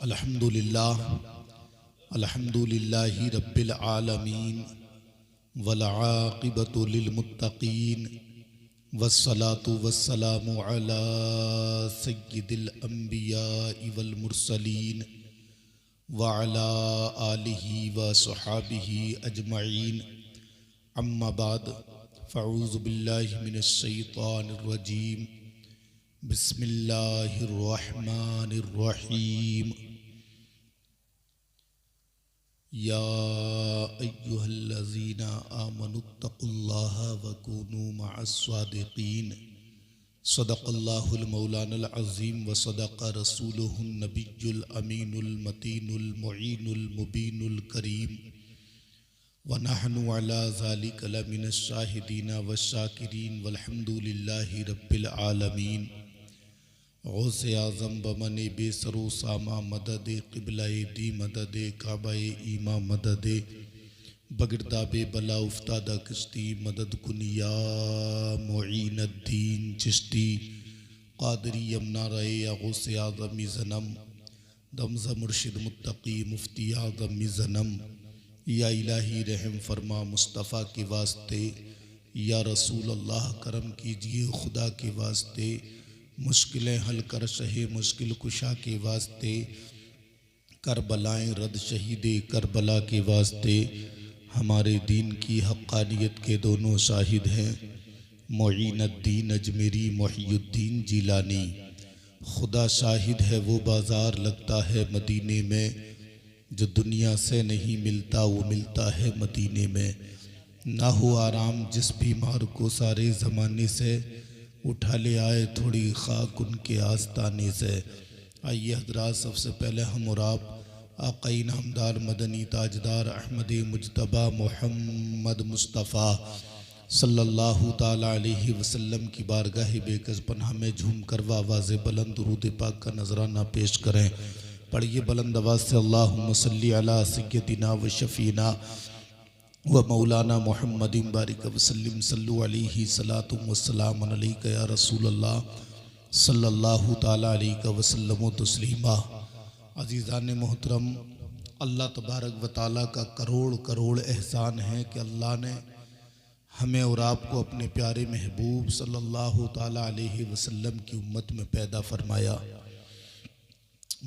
अल्हम्दुलिल्लाह अल्हम्दुलिल्लाहि रब्बिल आलमीन वल आक़िबतु लिल मुत्तक़ीन वस्सलातु वस्सलामु अला सय्यिदिल अंबियाइ वल मुरसलीन व अला आलिहि व सहाबिहि अजमईन अम्मा बाद फ़अऊज़ु बिल्लाहि मिनश शैतानिर रजीम बिस्मिल्लाहिर रहमानिर रहीम या अय्युहल्लज़ीना आमनुत्तक़ुल्लाहा व कूनू मअस्सादिक़ीन सदक़ल्लाहुल मौलानल अज़ीम व सदक़ रसूलुहुन नबियुल अमीनुल मतीनुल मुईनुल मुबीनुल करीम व नहनु अला ज़ालिका लमिनश शाहिदीन व शाकिरीन वल्हम्दुलिल्लाहि रब्बिल आलमीन। गौसे आज़म बमने बेसरो सामा मदद क़िबलाए दी मदद काबाए ईमा मदद बगिरदाबे बला उफ्तादा किश्ती मदद कुनिया मुईनुद्दीन चिश्ती क़ादरी यमना रहे या गौसे आज़म ज़नम दमज़ मुर्शिद मुत्तकी मुफ्ती आज़म ज़नम या इलाही रहम फरमा मुस्तफ़ा के वास्ते या रसूल अल्लाह करम कीजिए खुदा के वास्ते मुश्किलें हल कर शहे मुश्किल कुशा के वास्ते करबलाएं रद शहीदे करबला के वास्ते हमारे दीन की हक़ानियत के दोनों शाहिद हैं मुईनुद्दीन अजमेरी मुहियुद्दीन जिलानी। खुदा शाहिद है वो बाज़ार लगता है मदीने में जो दुनिया से नहीं मिलता वो मिलता है मदीने में। ना हो आराम जिस बीमार को सारे ज़माने से उठा ले आए थोड़ी खाक उनके आस्ताने से। आइए हज़रात सबसे पहले हम और आप आक़ाई नामदार मदनी ताजदार अहमद मुज्तबा मोहम्मद मुस्तफ़ा सल्लल्लाहु ताला अलैहि वसल्लम की बारगाह बेकस पनाह में झूम कर आवाज़ बुलंद दुरूद पाक का नजराना पेश करें। पढ़िए बुलंद आवाज़ से अल्लाहुम्मा सल्ली अला सय्यदिना व शफ़ीना व मौलाना मुहम्मदिन बारिक वसल्लिम सल्लु अलैहि सलातु वस्सलाम अलैका या रसूल अल्लाह सल्लल्लाहु ताला अलैहि वसल्लम तस्लीमा। अज़ीज़ान मोहतरम, अल्लाह तबारक व ताला का करोड़ करोड़ एहसान है कि अल्लाह ने हमें और आपको अपने प्यारे महबूब सल्लल्लाहु ताला अलैहि वसल्लम की उम्मत में पैदा फरमाया।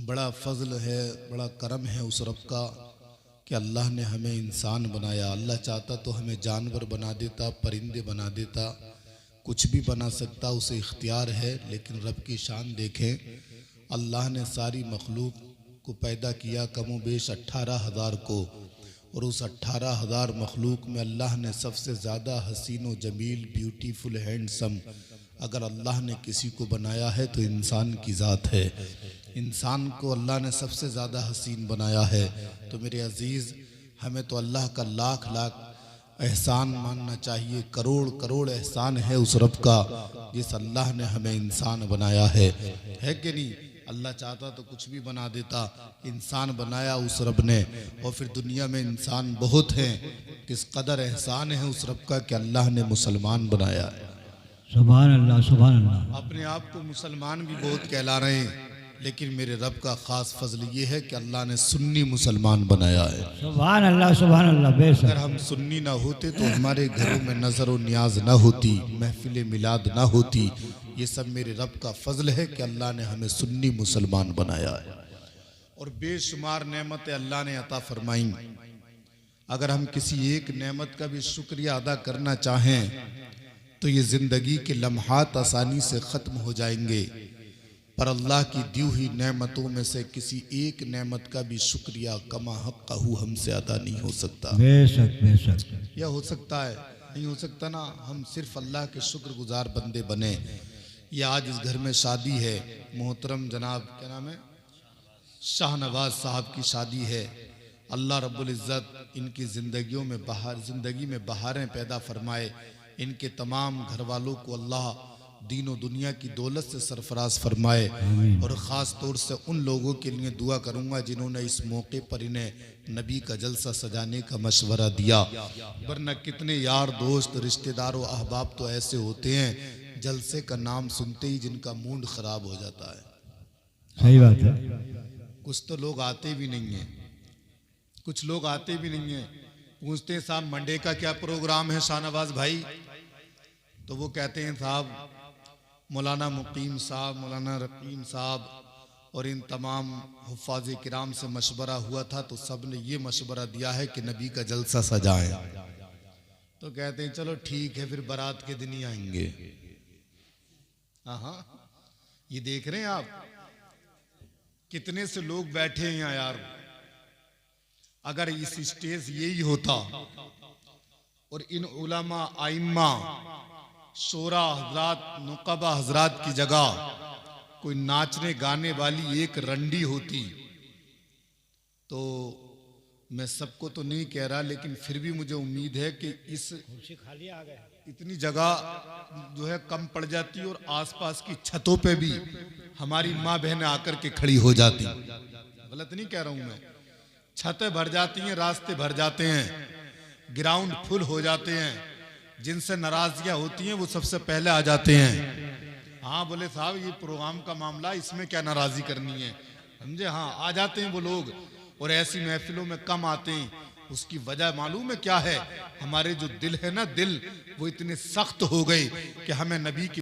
बड़ा फ़ज़ल है, बड़ा करम है उस रब का कि अल्लाह ने हमें इंसान बनाया। अल्लाह चाहता तो हमें जानवर बना देता, परिंदे बना देता, कुछ भी बना सकता, उसे इख्तियार है। लेकिन रब की शान देखें, अल्लाह ने सारी मखलूक को पैदा किया कमो बेश 18,000 को, और उस 18,000 मखलूक में अल्लाह ने सबसे ज़्यादा हसीन व जमील ब्यूटीफुल हैंडसम अगर अल्लाह ने किसी को बनाया है तो इंसान की ज़ात है। इंसान को अल्लाह ने सबसे ज़्यादा हसीन बनाया है। तो मेरे अज़ीज़, हमें तो अल्लाह का लाख लाख एहसान मानना चाहिए। करोड़ करोड़ एहसान है उस रब का जिस अल्लाह ने हमें इंसान बनाया है कि नहीं? अल्लाह चाहता तो कुछ भी बना देता, इंसान बनाया उस रब ने। और फिर दुनिया में इंसान बहुत हैं, किस कदर एहसान है उस रब का कि अल्लाह ने मुसलमान बनाया है। सुभान अल्लाह सुभान अल्लाह। अपने आप को मुसलमान भी बहुत कहला रहे हैं, लेकिन मेरे रब का ख़ास फजल ये है कि अल्लाह ने सुन्नी मुसलमान बनाया है। सुभान अल्लाह सुभान अल्लाह। बेशक अगर हम सुन्नी ना होते तो हमारे घरों में नज़र व नियाज ना होती, महफिल मिलाद ना होती। ये सब मेरे रब का फजल है कि अल्लाह ने हमें सुन्नी मुसलमान बनाया है। और बेशुमार नेमतें अल्लाह ने अता फरमाई। अगर हम किसी एक नेमत का भी शुक्रिया अदा करना चाहें तो ये ज़िंदगी के लम्हात आसानी से ख़त्म हो जाएंगे, पर अल्लाह की दी हुई नेमतों में से किसी एक नेमत का भी शुक्रिया कमा हक़्क़हू हमसे अदा नहीं हो सकता। बेशक बेशक। यह हो सकता है? नहीं हो सकता ना। हम सिर्फ अल्लाह के शुक्रगुजार बंदे बने। ये आज इस घर में शादी है, मोहतरम जनाब क्या नाम है, शाहनवाज साहब की शादी है। अल्लाह रब्बुल इज़्ज़त इनकी ज़िंदगियों में ज़िंदगी में बहारें पैदा फरमाए। इनके तमाम घर वालों को अल्लाह दीन और दुनिया की दौलत से सरफराज फरमाए। और ख़ास तौर से उन लोगों के लिए दुआ करूँगा जिन्होंने इस मौके पर इन्हें नबी का जलसा सजाने का मशवरा दिया। वरना कितने यार दोस्त रिश्तेदार व अहबाब तो ऐसे होते हैं जलसे का नाम सुनते ही जिनका मूड ख़राब हो जाता है। सही बात है। कुछ तो लोग आते भी नहीं हैं, कुछ लोग आते भी नहीं हैं। पूछते हैं साहब मंडे का क्या प्रोग्राम है शाहनवाज भाई, तो वो कहते हैं साहब मौलाना मुकीम साहब, मौलाना रकीम साहब और इन तमाम हुफ़ाज़ किराम से मशवरा हुआ था, तो सब ने ये मशवरा दिया है कि नबी का जलसा सजाएं। तो कहते हैं चलो ठीक है, फिर बारात के दिन ही आएंगे। हाँ, ये देख रहे हैं आप कितने से लोग बैठे हैं यार। अगर इस स्टेज यही होता और इन उलमा आइम्मा शोरा हजरात नुकबा हजरात की जगह कोई नाचने गाने वाली एक रंडी होती, तो मैं सबको तो नहीं कह रहा, लेकिन फिर भी मुझे उम्मीद है कि इस खाली आ गए, इतनी जगह जो है कम पड़ जाती और आसपास की छतों पे भी हमारी माँ बहनें आकर के खड़ी हो जाती। गलत नहीं कह रहा हूं मैं। छतें भर जाती हैं, रास्ते भर जाते हैं, ग्राउंड फुल हो जाते हैं, जिनसे नाराजगियां होती हैं वो सबसे पहले आ जाते हैं। हाँ बोले साहब ये प्रोग्राम का मामला, इसमें क्या नाराजगी करनी है, समझे। हाँ आ जाते हैं वो लोग, और ऐसी महफिलों में कम आते हैं। उसकी वजह मालूम है क्या है? हमारे जो दिल है ना, दिल वो इतने सख्त हो गए कि हमें नबी की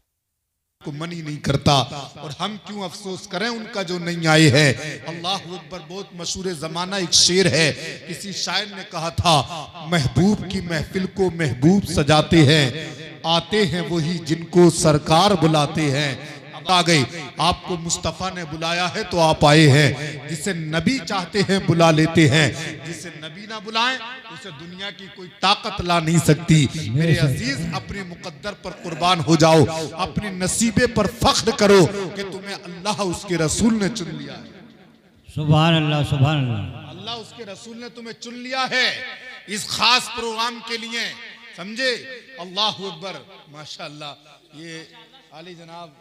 को मन ही नहीं करता, और हम क्यों अफसोस करें उनका जो नहीं आए है। अल्लाह अकबर। बहुत मशहूर जमाना एक शेर है, किसी शायर ने कहा था, महबूब की महफिल को महबूब सजाते हैं, आते हैं वही जिनको सरकार बुलाते हैं। आ गए, आपको मुस्तफा ने बुलाया है तो आप आए हैं। जिसे नबी चाहते हैं बुला लेते हैं, जिसे नबी ना बुलाएं उसे दुनिया की कोई ताकत ला नहीं सकती। मेरे अजीज अपने मुकद्दर पर कुर्बान हो जाओ, अपने नसीबे पर फख्र करो कि तुम्हें अल्लाह उसके रसूल ने चुन लिया है। सुभान अल्लाह, सुभान अल्लाह। अल्लाह उसके रसूल ने तुम्हें चुन लिया है इस खास प्रोग्राम के लिए, समझे। अल्लाह अकबर। माशाअल्लाह। ये आली जनाब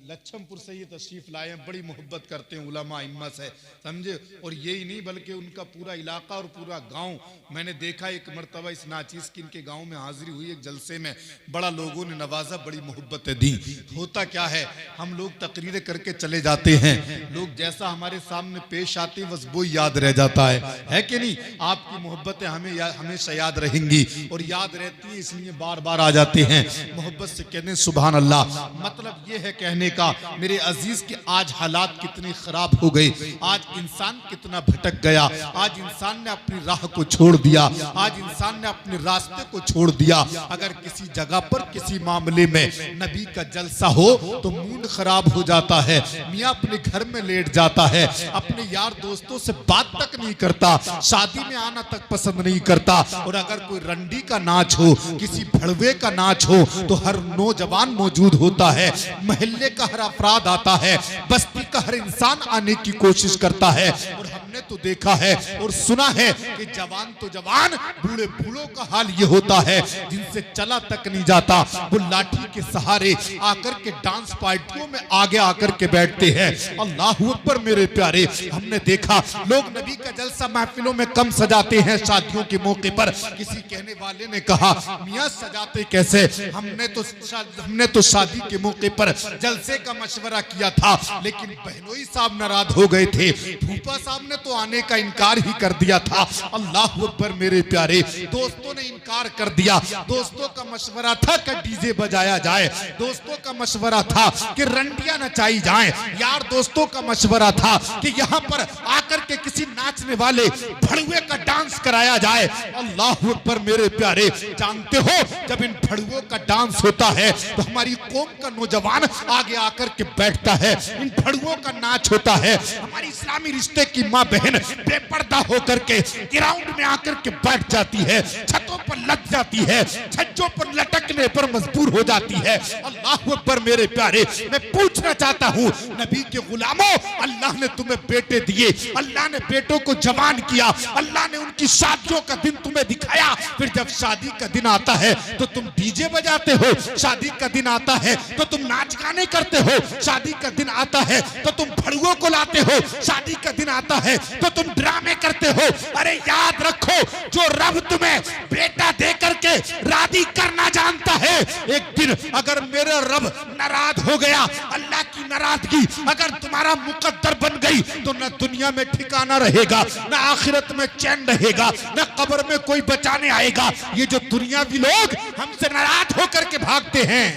लच्छमपुर से ये तशरीफ लाए हैं, बड़ी मोहब्बत करते हैं उलमा इम्मा से, समझे। और यही नहीं बल्कि उनका पूरा इलाका और पूरा गांव, मैंने देखा एक मरतबा इस नाचीज की इनके गांव में हाजिरी हुई एक जलसे में, बड़ा लोगों ने नवाजा, बड़ी मोहब्बतें दी। होता क्या है, हम लोग तकरीरें करके चले जाते हैं, लोग जैसा हमारे सामने पेश आते बस वो याद रह जाता है कि नहीं। आपकी मोहब्बतें हमें हमेशा याद रहेंगी, और याद रहती है इसलिए बार बार आ जाते हैं। मोहब्बत से कहते हैं सुभान अल्लाह। मतलब ये है कहने का मेरे अजीज के आज हालात कितने खराब हो गए, आज इंसान कितना भटक गया, आज इंसान ने अपनी राह को छोड़ दिया, आज इंसान ने अपने रास्ते को छोड़ दिया। अगर किसी जगह पर किसी मामले में नबी का जलसा हो तो मूड खराब हो जाता है, मियाँ अपने घर में लेट जाता है, अपने यार दोस्तों से बात तक नहीं करता, शादी में आना तक पसंद नहीं करता। और अगर कोई रंडी का नाच हो, किसी भड़वे का नाच हो, तो हर नौजवान मौजूद होता है, महल्ले का हर अफराद आता है, बस्ती का हर इंसान आने की कोशिश करता है। और हमने तो देखा है और सुना है कि जवान तो जवान, बूढ़े बूढ़ों का हाल ये होता है जिनसे चला तक नहीं जाता, वो लाठी के सहारे आकर के डांस पार्टियों में आगे आकर के बैठते हैं। अल्लाह अकबर मेरे प्यारे। हमने देखा लोग नबी का जलसा महफिलों में कम सजाते हैं, शादियों के मौके पर। किसी कहने वाले ने कहा, मियां सजाते कैसे? हमने तो शादी के मौके पर जलसे का मशवरा किया था, लेकिन बहनोई साहब नाराज हो गए थे, फूफा साहब ने तो आने का इनकार ही कर दिया था। अल्लाह अकबर मेरे प्यारे। दोस्तों ने इनकार कर दिया। दोस्तों का मशवरा था कि डीजे बजाया जाए, दोस्तों का मशवरा था कि रंडियां नचाई जाएं, यार दोस्तों का मशवरा था कि यहाँ पर आकर के किसी नाचने वाले भड़ुए का डांस कराया जाए। अल्लाह अकबर मेरे प्यारे। जानते हो जब इन भड़ुओं का डांस होता है तो हमारी कौम का नौजवान आगे आकर के बैठता है, इन भड़ुओं का नाच होता है, हमारी इस्लामी रिश्ते की माँ बहन बेपर्दा होकर के ग्राउंड में आकर के बैठ जाती है, छतों पर लग जाती है, छज्जों पर लटकने पर मजबूर हो जाती है। अल्लाह अकबर मेरे प्यारे। मैं पूछना चाहता हूँ, नबी के गुलामों, अल्लाह ने तुम्हें बेटे दिए, अल्लाह ने बेटों को जवान किया, अल्लाह ने उनकी शादियों का दिन तुम्हें दिखाया, फिर जब शादी का दिन आता है तो तुम डीजे बजाते हो, शादी का दिन आता है तो तुम नाच गाने करते हो, शादी का दिन आता है तो तुम भड़ुओं को लाते हो, शादी का दिन आता है तो तुम ड्रामे करते हो। अरे याद रखो, जो रब तुम्हें बेटा दे करके राजी करना जानता है, एक दिन अगर मेरा रब नाराज हो गया, अल्लाह की नाराजगी अगर तुम्हारा मुकद्दर बन गई, तो न दुनिया में ठिकाना रहेगा, न आखिरत में चैन रहेगा, न कब्र में कोई बचाने आएगा। ये जो दुनियावी लोग हमसे नाराज होकर के भागते हैं,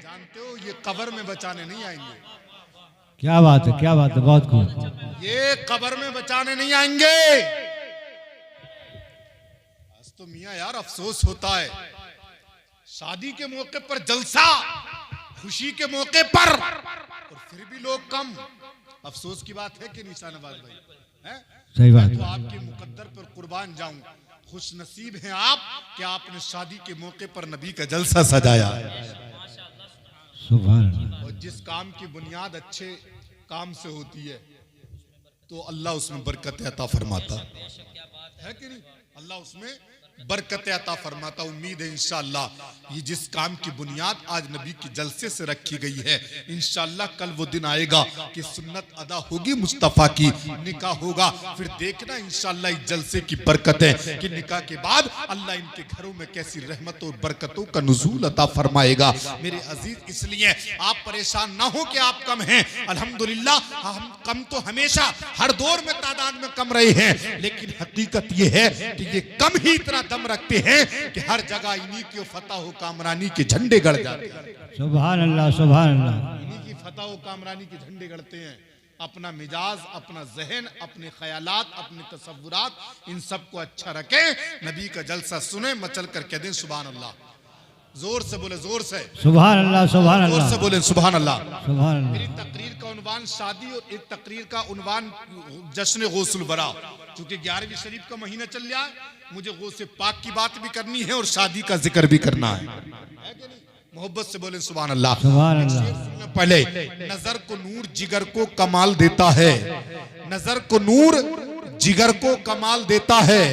जानते हो ये कब्र में बचाने नहीं आएंगे। क्या बात है, क्या बात है, बहुत खूब। ये कब्र में बचाने नहीं आएंगे। आज तो मियां यार अफसोस होता है, शादी के मौके पर जलसा, खुशी के मौके पर, और फिर भी लोग कम। अफसोस की बात है कि नहीं शाहनवाज भाई? है सही बात। तो आपके मुकद्दर पर कुर्बान जाऊं। खुश नसीब हैं आप कि आपने शादी के मौके पर नबी का जलसा सजाया। सुभान अल्लाह। और जिस काम की बुनियाद अच्छे काम से होती है, तो अल्लाह उसमें बरकत अता फरमाता है कि नहीं? अल्लाह उसमें बरकत अता फरमाता। उम्मीद है इंशाअल्लाह ये जिस काम की बुनियाद आज नबी की जलसे से रखी गई है, इंशाअल्लाह कल वो दिन आएगा कि सुन्नत अदा होगी, मुस्तफ़ा की निकाह होगा। फिर देखना इंशाअल्लाह इस जलसे की बरकतें कि निकाह के बाद अल्लाह इनके घरों में कैसी रहमतों और बरकतों का नुज़ूल अता फरमाएगा। मेरे अजीज, इसलिए आप परेशान ना हो कि आप कम हैं। अल्हम्दुलिल्लाह हम कम तो हमेशा हर दौर में तादाद में कम रहे हैं, लेकिन हकीकत ये है कि ये कम ही इतना दम रखते हैं कि हर जगह इन्हीं की फतह व कामरानी के झंडे गड़ जाते हैं। सुभान अल्लाह, सुभान अल्लाह। इन्हीं की फतह व कामरानी के झंडे गड़ते हैं। अपना मिजाज, अपना जहन, अपने ख्यालात, अपने तसव्वुरात, इन सब को अच्छा रखें। नबी का जलसा सुने, मचल कर कह दें सुभान अल्लाह। जोर से बोले, जोर से सुभान अल्लाह, सुभान जोर अल्लाह, से बोले सुभान अल्लाह। सुभान अल्लाह। मेरी तकरीर का उन्वान शादी और एक तकरीर का उन्वान जश्न गौसुल बरा, क्योंकि 11वीं शरीफ का महीना चल रहा है, मुझे गौसे पाक की बात भी करनी है और शादी का जिक्र भी करना है कि नहीं? मोहब्बत से बोले सुभान अल्लाह। सुभान अल्लाह। पहले, नजर को नूर जिगर को कमाल देता है, नजर को नूर जिगर को कमाल देता है,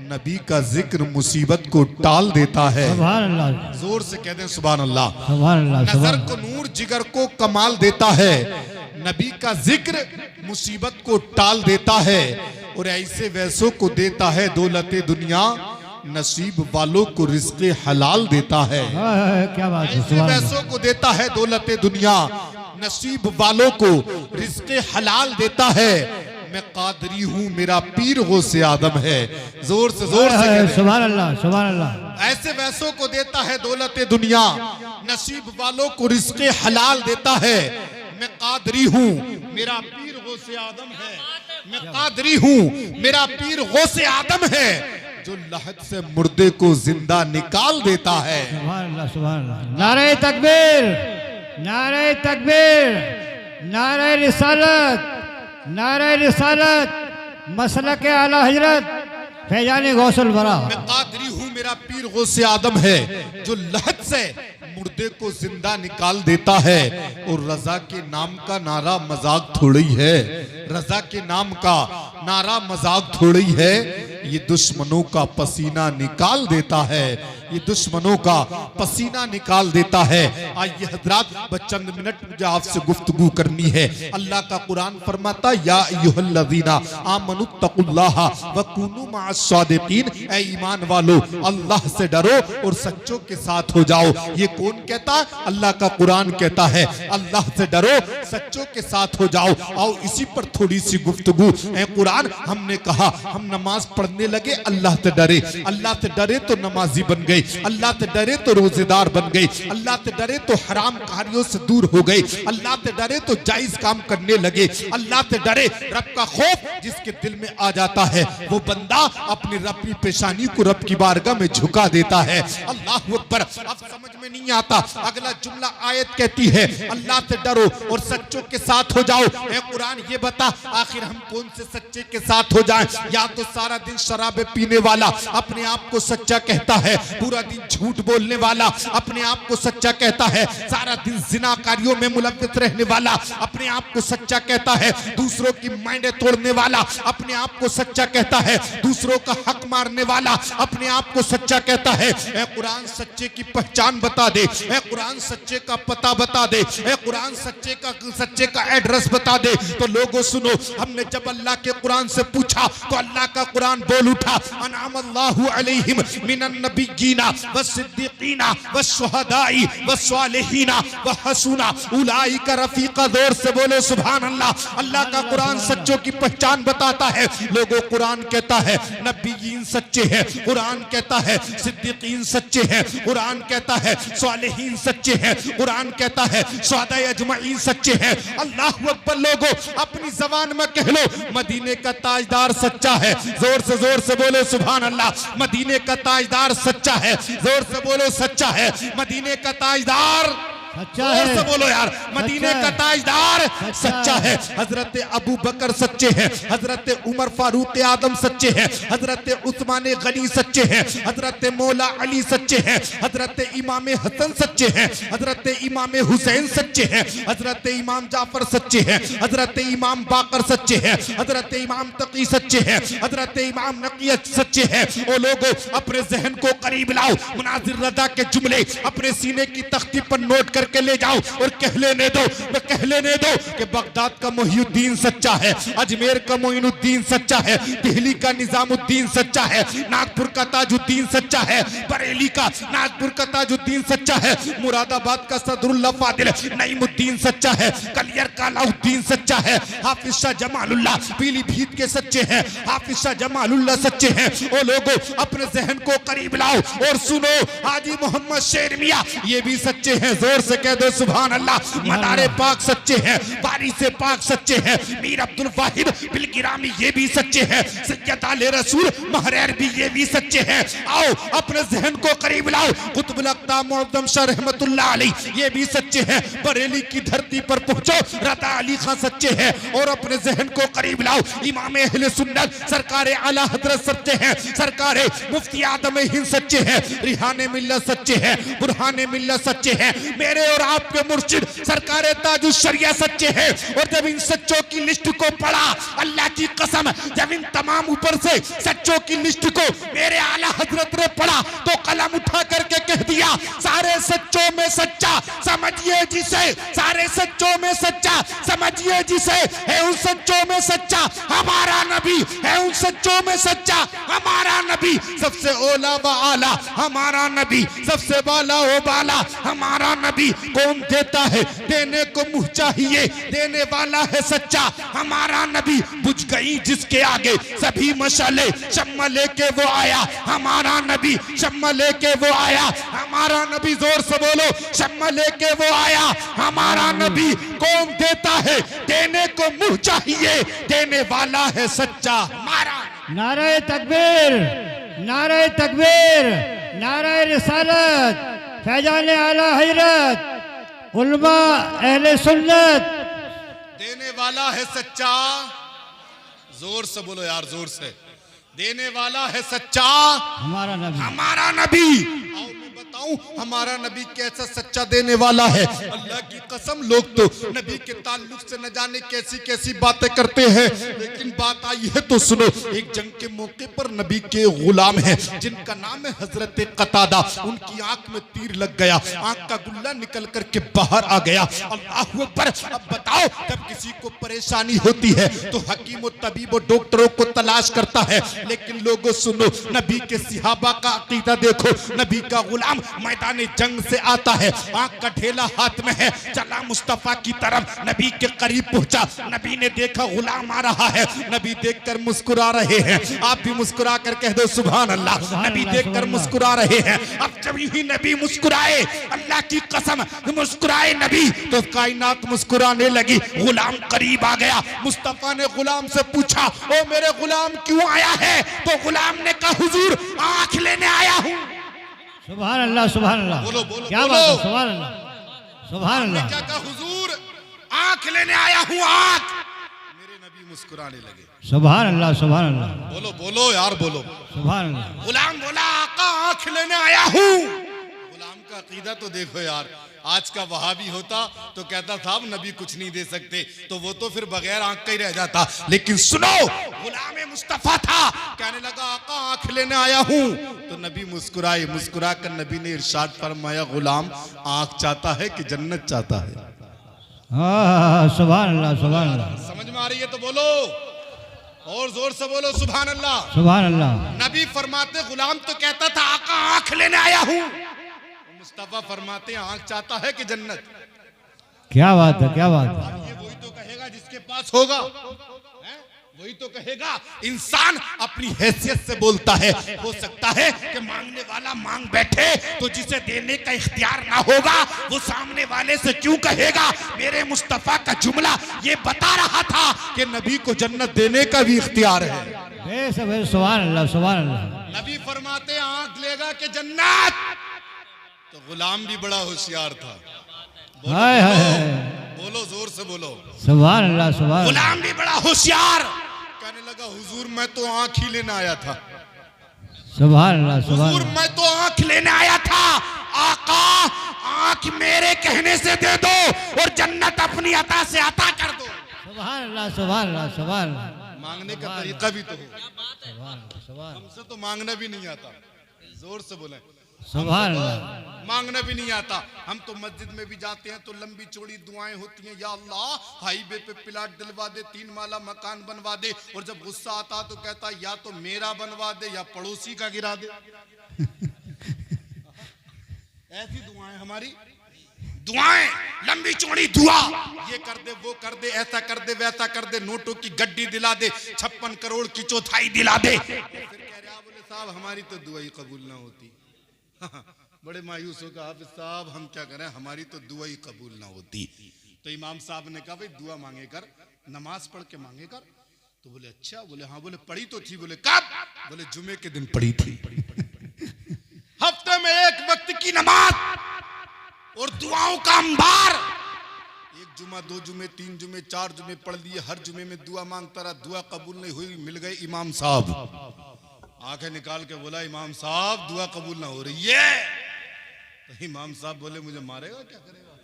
नबी का जिक्र मुसीबत को टाल देता है। सुभान अल्लाह। जोर से कह दें सुभान अल्लाह। सुभान अल्लाह। नजर को नूर जिगर को कमाल देता है, नबी का जिक्र मुसीबत को टाल देता है, और ऐसे वैसों को देता है दौलते दुनिया, नसीब वालों को रिज़्क़े हलाल देता है। क्या बात है, ऐसे सुभान अल्लाह। वैसों को देता है दौलते दुनिया, नसीब वालों को रिज़्क़े हलाल देता है। मैं कादरी हूँ, मेरा पीर गौसे आदम है। जोर से सुभान अल्लाह, सुभान अल्लाह। ऐसे वैसों को देता है दौलते दुनिया, नसीब वालों को रिज़्क़े हलाल देता है। मैं कादरी हूँ, मेरा पीर गौसे आदम है। मैं कादरी हूँ, मेरा पीर गौसे आदम है, जो लहद से मुर्दे को जिंदा निकाल देता है। सुभान अल्लाह, सुभान अल्लाह। नारे तकबीर, नारे तकबीर, नारे रिसालत, नारे रिसालत, मसलक आला हजरत फैजान गौसुल बरा। मैं कादरी हूँ, मेरा पीर गौसे आदम है, जो लहद से मुर्दे को जिंदा निकाल देता है। और रजा के नाम का नारा मजाक थोड़ी है, रजा के नाम का नारा मजाक थोड़ी है, ये दुश्मनों का पसीना निकाल देता है, ये दुश्मनों का पसीना निकाल देता है। आइए हजरात, बस चंद मिनट मुझे आपसे गुफ्तगू करनी है। अल्लाह का कुरान फरमाता, या अय्युहल्लज़ीना आमनुत्तकुल्लाह व कूनू मअस्सादिकीन, ऐ ईमान वालो अल्लाह से डरो और सच्चों के साथ हो जाओ। ये कौन कहता है? अल्लाह का कुरान कहता है, अल्लाह से डरो, सच्चों के साथ हो जाओ। आओ इसी पर थोड़ी सी गुफ्तगू। ऐ कुरान, हमने कहा हम नमाज पढ़ने लगे, अल्लाह से डरे, अल्लाह से डरे तो नमाजी बन गए, अल्लाह से डरे तो रोजेदार बन गए, अल्लाह से डरे तो हराम कार्यों से दूर हो गए, अल्लाह से डरे तो जायज काम करने लगे, अल्लाह से डरे। रब का खौफ जिसके दिल में आ जाता है, वो बंदा अपनी रब की पेशानी को रब की बारगाह में झुका देता है। अल्लाह अकबर। अब समझ में नहीं आता, अगला जुमला आयत कहती है अल्लाह से डरो और सच्चों के साथ हो जाओ। ऐ कुरान ये बता, आखिर हम कौन से सच्चे के साथ हो जाएं? या तो सारा दिन शराबे पीने वाला अपने आप को सच्चा कहता है, पूरा दिन झूठ बोलने वाला अपने आप को सच्चा कहता है, सारा दिन जिनाकारियों में मुलव्वस रहने वाला अपने आप को सच्चा कहता है, दूसरों की मायने तोड़ने वाला अपने आप को सच्चा कहता है, दूसरों का हक मारने वाला अपने आप को सच्चा कहता है। ए कुरान सच्चे की पहचान बता दे, ए कुरान सच्चे का पता बता दे, ए कुरान सच्चे का एड्रेस बता दे। तो लोगों सुनो, हमने जब अल्लाह के कुरान से पूछा तो अल्लाह का कुरान बोल उठा, अनअमल्लाहु अलैहिम मिनन नबिय्यीना वस्सिद्दीकीना वश्शुहदाई वस्सालिहीना वहसुना उलाइका रफीका। जोर से बोलो सुभान अल्लाह। अल्लाह का कुरान सच्चों की पहचान बताता है। लोगों, कुरान कहता है नबिय्यीन सच्चे हैं, कुरान कहता है सिद्दीकीन सच्चे हैं, कुरान कहता है सालिहीन सच्चे हैं, कुरान कहता है शुहदा अजमईन सच्चे हैं। अल्लाहु अकबर। लोगों, अपनी जबान में कह लो, मदीने का ताजदार सच्चा है। जोर से बोलो सुभान अल्लाह। मदीने का ताजदार सच्चा है। जोर से बोलो सच्चा है। मदीने का ताजदार सच्चा है। से बोलो यार, मदीने का ताजदार सच्चा है। हजरत अबू बकर सच्चे हैं, हजरत उमर फारूक आदम सच्चे हैं, हजरत उस्मान गनी सच्चे हैं, हजरत मौला अली सच्चे हैं, हजरत इमाम हसन सच्चे हैं, हजरत इमाम हुसैन सच्चे हैं, हजरत इमाम जाफर सच्चे हैं, हजरत इमाम बाकर सच्चे हैं, हजरत इमाम तकी सच्चे हैं, हजरत इमाम नकियत सच्चे हैं। ओ लोगों, अपने जहन को करीब लाओ, मुनाजिर रजा के जुमले अपने सीने की तख्ती पर नोट कर के ले जाओ और कह लेने दो कि बगदाद का मोहिउद्दीन सच्चा है, अजमेर का मोइनुद्दीन सच्चा है, दिल्ली का निजामुद्दीन सच्चा है, नागपुर का ताजुद्दीन सच्चा है, बरेली का नागपुर का ताजुद्दीन सच्चा है, मुरादाबाद का सदरुल्लाह फादिल नईमुद्दीन सच्चा है, कलियर का अलाउद्दीन सच्चा है, हाफिज शाह जमालुल्लाह पीलीभीत के सच्चे हैं, हाफिज शाह जमालुल्लाह सच्चे हैं। ओ लोगों, अपने जहन को करीब लाओ और सुनो, हाजी मोहम्मद शेर मियां ये भी सच्चे हैं। जोर से कह दो सुभान अल्लाह। मदारे पाक सच्चे हैं, वारिस पाक सच्चे हैं, मीर अब्दुल वाहिद बिलगिरामी ये भी सच्चे हैं, सैयद आले रसूल महरैर भी ये भी सच्चे हैं। आओ अपने जहन को करीब लाओ, कुतुबुल अक़ताब मुअज़्ज़म शाह रहमतुल्लाह अलैह ये भी सच्चे हैं। बरेली की धरती पर पहुंचो, रज़ा अली खां सच्चे हैं। और अपने जहन को करीब लाओ, इमाम अहले सुन्नत सरकार आला हजरत सच्चे हैं, सरकार मुफ्ती आदम हिंद सच्चे हैं, रिहाने मिल्लत सच्चे हैं, बुरहाने मिल्लत सच्चे हैं, मेरे और आपके मुर्शिद सरकार ताजुल शरिया सच्चे हैं। और जब इन सच्चों की लिस्ट को पढ़ा, अल्लाह की कसम, जब इन तमाम ऊपर से सच्चों की लिस्ट को मेरे आला हजरत ने पढ़ा तो कलम उठा करके कह दिया, सारे सच्चों में सच्चा समझिए जिसे, सारे सच्चों में सच्चा समझिए जिसे, है उन सच्चों में सच्चा हमारा नबी, है उन सच्चों में सच्चा हमारा नबी, सबसे ओला व आला हमारा नबी, सबसे बाला व बाला हमारा नबी। कौन देता है, देने को मुँह चाहिए, देने वाला है सच्चा हमारा नबी। बुझ गई जिसके आगे सभी मशाले, शम्मा लेके वो आया हमारा नबी, शम्मा लेके वो आया हमारा नबी। जोर से बोलो, शम्मा लेके वो आया हमारा नबी। कौन देता है, देने को मुँह चाहिए, देने वाला है सच्चा हमारा। नारे तकबीर, नारे तकबीर, नारे रिसालत, फैजान आला हजरत, उलमा अहले सुन्नत। देने वाला है सच्चा, जोर से बोलो यार, जोर से। देने वाला है सच्चा हमारा नबी, हमारा नबी। आओ मैं बताऊं हमारा नबी कैसा सच्चा देने वाला है। अल्लाह की कसम, लोग तो नबी के ताल्लुक से न जाने कैसी कैसी बातें करते हैं, लेकिन बात आई है तो सुनो। एक जंग के मौके पर नबी के गुलाम हैं जिनका नाम है हजरत कतादा, उनकी आंख में तीर लग गया, आंख का गुल्ला निकल करके बाहर आ गया। अल्लाहु अकबर। अब बताओ, जब किसी को परेशानी होती है तो हकीम और तबीब और डॉक्टरों को तलाश करता है, लेकिन लोगों सुनो, नबी के सिहाबा का अकीदा देखो। नबी का गुलाम मैदान जंग से आता है, आंख का ढेला हाथ में है, चला मुस्तफा की तरफ, नबी के करीब पहुंचा। नबी ने देखा गुलाम आ रहा है, नबी देखकर मुस्कुरा रहे हैं। आप भी मुस्कुरा कर कह दो सुभान अल्लाह। नबी देखकर मुस्कुरा रहे हैं। अब जब ही नबी मुस्कुराए, अल्लाह की कसम मुस्कुराए नबी, तो कायनात मुस्कुराने लगी। गुलाम करीब आ गया, मुस्तफा ने गुलाम से पूछा, ओ मेरे गुलाम क्यों आया है? तो गुलाम ने कहा, हुजूर आंख लेने आया हूं। सुभान अल्लाह, सुभान अल्लाह। बोलो बोलो क्या बात है, सुभान अल्लाह, सुभान अल्लाह। क्या कहा? हुजूर आंख लेने आया हूं, आंख। मेरे नबी मुस्कुराने लगे। सुभान अल्लाह, सुभान अल्लाह, बोलो बोलो यार बोलो। सुभान अल्लाह। गुलाम बोला आका आंख लेने आया हूँ। गुलाम का अकीदा तो देखो यार, आज का वहाबी होता तो कहता साहब नबी कुछ नहीं दे सकते, तो वो तो फिर बगैर आंख का ही रह जाता। लेकिन सुनो, गुलाम मुस्तफा था, कहने लगा आका आंख लेने आया हूँ। तो नबी मुस्कुराए, मुस्कुरा कर नबी ने इरशाद फरमाया गुलाम आंख चाहता है कि जन्नत चाहता है? हाँ, सुभान अल्लाह, सुभान अल्लाह, समझ में आ रही है तो बोलो, और जोर से बोलो सुभान अल्लाह। सुभान अल्लाह। नबी फरमाते गुलाम तो कहता था आका आंख लेने आया हूँ, मुस्तफा फरमाते आंख चाहता है कि जन्नत? क्या बात है, क्या बात है। ये वही तो कहेगा जिसके पास होगा, हैं? वही तो कहेगा। इंसान अपनी हैसियत से बोलता है। हो सकता है कि मांगने वाला मांग बैठे तो जिसे देने का इख्तियार ना होगा वो सामने वाले से क्यों कहेगा? मेरे मुस्तफा का जुमला ये बता रहा था कि नबी को जन्नत देने का भी इख्तियार है। सुभान अल्लाह, सुभान अल्लाह। नबी फरमाते आंख लेगा कि जन्नत। तो गुलाम भी बड़ा होशियार था। हाय हाय, बोलो जोर से बोलो सुभान अल्लाह, सुभान। गुलाम भी बड़ा होशियार, कहने लगा हुजूर मैं तो आंख ही लेने आया था। सुभान अल्लाह, सुभान। हुजूर मैं तो आंख लेने आया था। आका आंख मेरे कहने से दे दो और जन्नत अपनी अता से अता कर दो। सुभान अल्लाह, सुभान अल्लाह, सुभान। मांगने का तरीका भी तो हो, सुभान, हमसे तो मांगना भी नहीं आता। जोर से बोले सुभान अल्लाह। मांगना भी नहीं आता। हम तो मस्जिद में भी जाते हैं तो लंबी चौड़ी दुआएं होती हैं, या अल्लाह हाईवे पे प्लाट दिलवा दे, 3 माला मकान बनवा दे। और जब गुस्सा आता तो कहता या तो मेरा बनवा दे या पड़ोसी का गिरा दे। ऐसी दुआएं हमारी, दुआएं लंबी चौड़ी दुआ, ये कर दे वो कर दे, ऐसा कर दे वैसा कर दे, नोटों की गड्डी दिला दे, 56 करोड़ की चौथाई दिला दे। फिर कह रहा बोले साहब हमारी तो दुआ ही कबूल ना होती। बड़े मायूस हो गए हाफिज साहब हम क्या करें, हमारी तो दुआ ही कबूल ना होती। तो इमाम साहब ने कहा भाई दुआ मांगे कर, नमाज पढ़ के मांगे कर। तो बोले अच्छा, बोले हाँ, बोले पढ़ी तो थी। बोले कब? बोले जुमे के दिन पढ़ी थी। हफ्ते में एक वक्त की नमाज और दुआओं का अंबार। 1 जुमा 2 जुमे 3 जुमे 4 जुमे पढ़ लिए, हर जुमे में दुआ मांगता रहा, दुआ कबूल नहीं हुई। मिल गए इमाम साहब, आंखें निकाल के बोला इमाम साहब दुआ कबूल ना हो रही है। तो इमाम साहब बोले मुझे मारेगा क्या करेगा?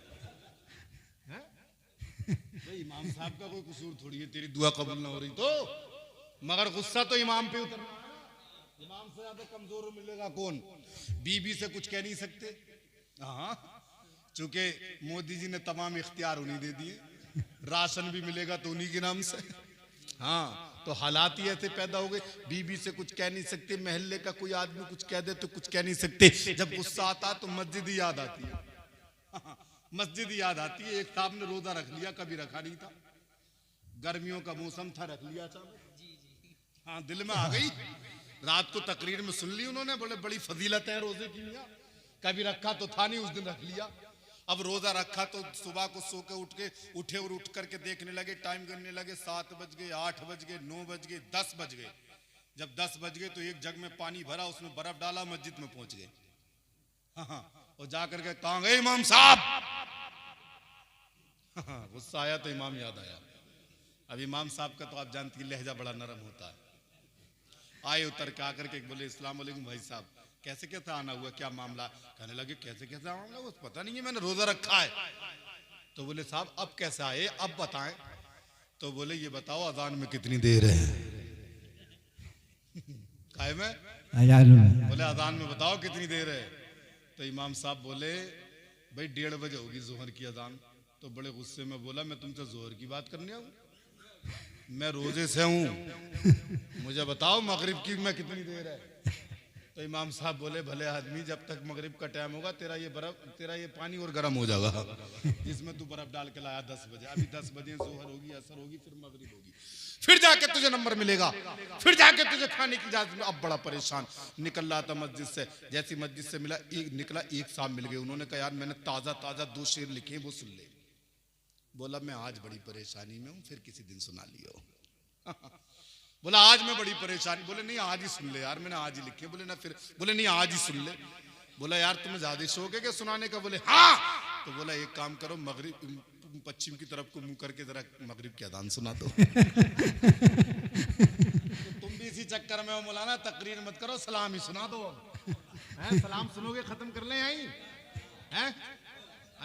भाई इमाम साहब का कोई कसूर थोड़ी है, तेरी दुआ कबूल ना हो रही तो। मगर गुस्सा तो इमाम पे उतरना है। इमाम से ज्यादा कमजोर मिलेगा कौन? बीबी से कुछ कह नहीं सकते, हाँ, चूंकि मोदी जी ने तमाम इख्तियार उन्हीं दे दिए। राशन भी मिलेगा तो उन्हीं के नाम से, हाँ। तो हालात ही ऐसे पैदा हो गए, बीबी से कुछ कह नहीं सकते, महल्ले का कोई आदमी कुछ कह दे तो कुछ कह नहीं सकते। जब गुस्सा आता तो मस्जिद ही याद आती है। मस्जिद ही याद आती है। एक साहब ने रोजा रख लिया, कभी रखा नहीं था, गर्मियों का मौसम था, रख लिया साहब, हाँ दिल में आ गई। रात को तकरीर में सुन ली उन्होंने, बोले बड़ी फजीलत है रोजे की, कभी रखा तो था नहीं, उस दिन रख लिया। अब रोजा रखा तो सुबह को सो के उठे और उठ करके देखने लगे, टाइम गिनने लगे, 7 बज गए, 8 बज गए, 9 बज गए, 10 बज गए। जब 10 बज गए तो एक जग में पानी भरा, उसमें बर्फ डाला, मस्जिद में पहुंच गए। हाँ, और जाकर के कहाँ गए इमाम साहब? गुस्सा आया तो इमाम याद आया। अब इमाम साहब का तो आप जानती हैं लहजा बड़ा नरम होता है। आए उतर के आकर के बोले अस्सलाम वालेकुम भाई साहब, कैसे कैसे आना हुआ, क्या मामला? कहने लगे कैसे कैसे मामला, वो पता नहीं है, मैंने रोजा रखा है। तो बोले साहब अब कैसे आए, अब बताएं। तो बोले ये बताओ अजान में कितनी देर है? काहे में? बोले अजान में बताओ कितनी देर है। तो इमाम साहब बोले भाई 1:30 बजे होगी जोहर की अजान। तो बड़े गुस्से में बोला मैं तुमसे जोहर की बात करने आऊं? मैं रोजे से हूं, मुझे बताओ मगरिब की में कितनी देर है। तो इमाम साहब बोले भले आदमी, जब तक मगरिब का टाइम होगा तेरा ये पानी और गर्म हो जाएगा, जिसमें तू बर्फ डाल के लाया 10 बजे। अभी 10 बजे जोहर होगी, असर होगी, फिर मगरिब होगी, फिर जाके तुझे नंबर मिलेगा, फिर जाके तुझे खाने की इजाजत। अब बड़ा परेशान निकल रहा था मस्जिद से। जैसी मस्जिद से निकला, एक साहब मिल गए। उन्होंने कहा यार मैंने ताजा 2 शेर लिखे, वो सुन ले। बोला मैं आज बड़ी परेशानी में हूं, फिर किसी दिन सुना लियो। बोला आज मैं बड़ी परेशानी। बोले नहीं आज ही सुन ले यार, मैंने आज ही लिखे। बोले ना फिर, बोले नहीं आज ही सुन ले। बोला यार तुम्हें ज्यादा शौक है क्या सुनाने का? बोले हाँ। तो बोला एक काम करो, मगरिब तुम पश्चिम की तरफ को मुंह करके जरा मगरिब की अजान सुना दो। तुम भी इसी चक्कर में हो मौलाना, तकरीर मत करो, सलाम ही सुना दो। सलाम सुनोगे खत्म कर ले यहीं हैं?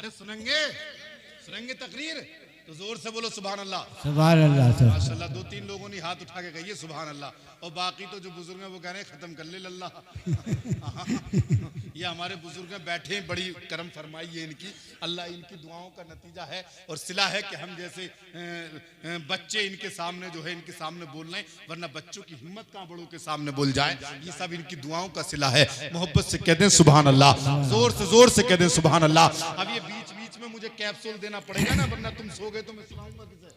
अरे सुनेंगे तकरीर तो जोर से बोलो सुभान अल्लाह। सुभान अल्लाह। माशाल्लाह 2-3 लोगों ने हाथ उठा के कहिए सुभान अल्लाह, और बाकी तो जो बुजुर्ग हैं वो कह रहे हैं खत्म कर ले लल्लाह। ये हमारे बुजुर्ग हैं, बैठे हैं, बड़ी करम फरमाई है इनकी, अल्लाह इनकी दुआओं का नतीजा है और सिला है कि हम जैसे बच्चे इनके सामने जो है इनके सामने बोल रहे हैं, वरना बच्चों की हिम्मत कहाँ बड़ों के सामने बोल जाए। ये सब इनकी दुआओं का सिला है। मोहब्बत से कह दें सुभान अल्लाह, जोर से कह दें सुभान अल्लाह। अब ये बीच में मुझे कैप्सूल देना पड़ेगा ना, वरना तुम सो गए तो मैं सुनाऊंगा किसे?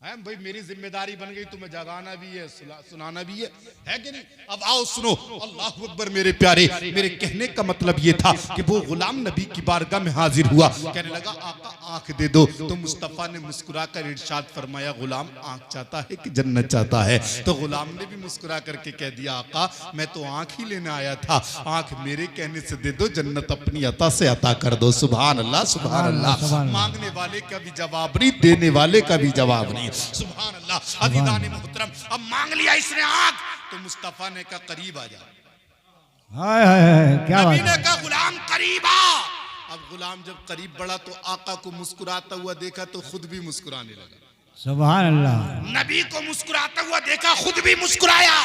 है भाई, मेरी जिम्मेदारी बन गई, तुम्हें जगाना भी है, सुनाना भी है कि नहीं? अब आओ सुनो। अल्लाह अकबर मेरे प्यारे, मेरे कहने का मतलब ये था कि वो गुलाम नबी की बारगाह में हाजिर हुआ, कहने लगा आका आंख दे दो। तो मुस्तफा ने मुस्कुरा कर इरशाद फरमाया, गुलाम आंख चाहता है कि जन्नत चाहता है? तो गुलाम ने भी मुस्कुरा करके कह दिया, आका मैं तो आंख ही लेने आया था, आंख मेरे कहने से दे दो, जन्नत अपनी अता से अता कर दो। सुभान अल्लाह, सुभान अल्लाह। मांगने वाले का भी जवाब नहीं, देने वाले का भी जवाब नहीं। सुभान अल्लाह। अज़ीज़ान मोहतरम, अब मांग लिया इसने आग, तो मुस्तफा ने कहा करीब आ जा। हाय हाय हाय, क्या बात नबी ने है। कहा गुलाम करीब आ। अब गुलाम जब करीब बढ़ा तो आका को मुस्कुराता हुआ देखा तो खुद भी मुस्कुराने लगा। सुभान अल्लाह। नबी को मुस्कुराता हुआ देखा, खुद भी मुस्कुराया,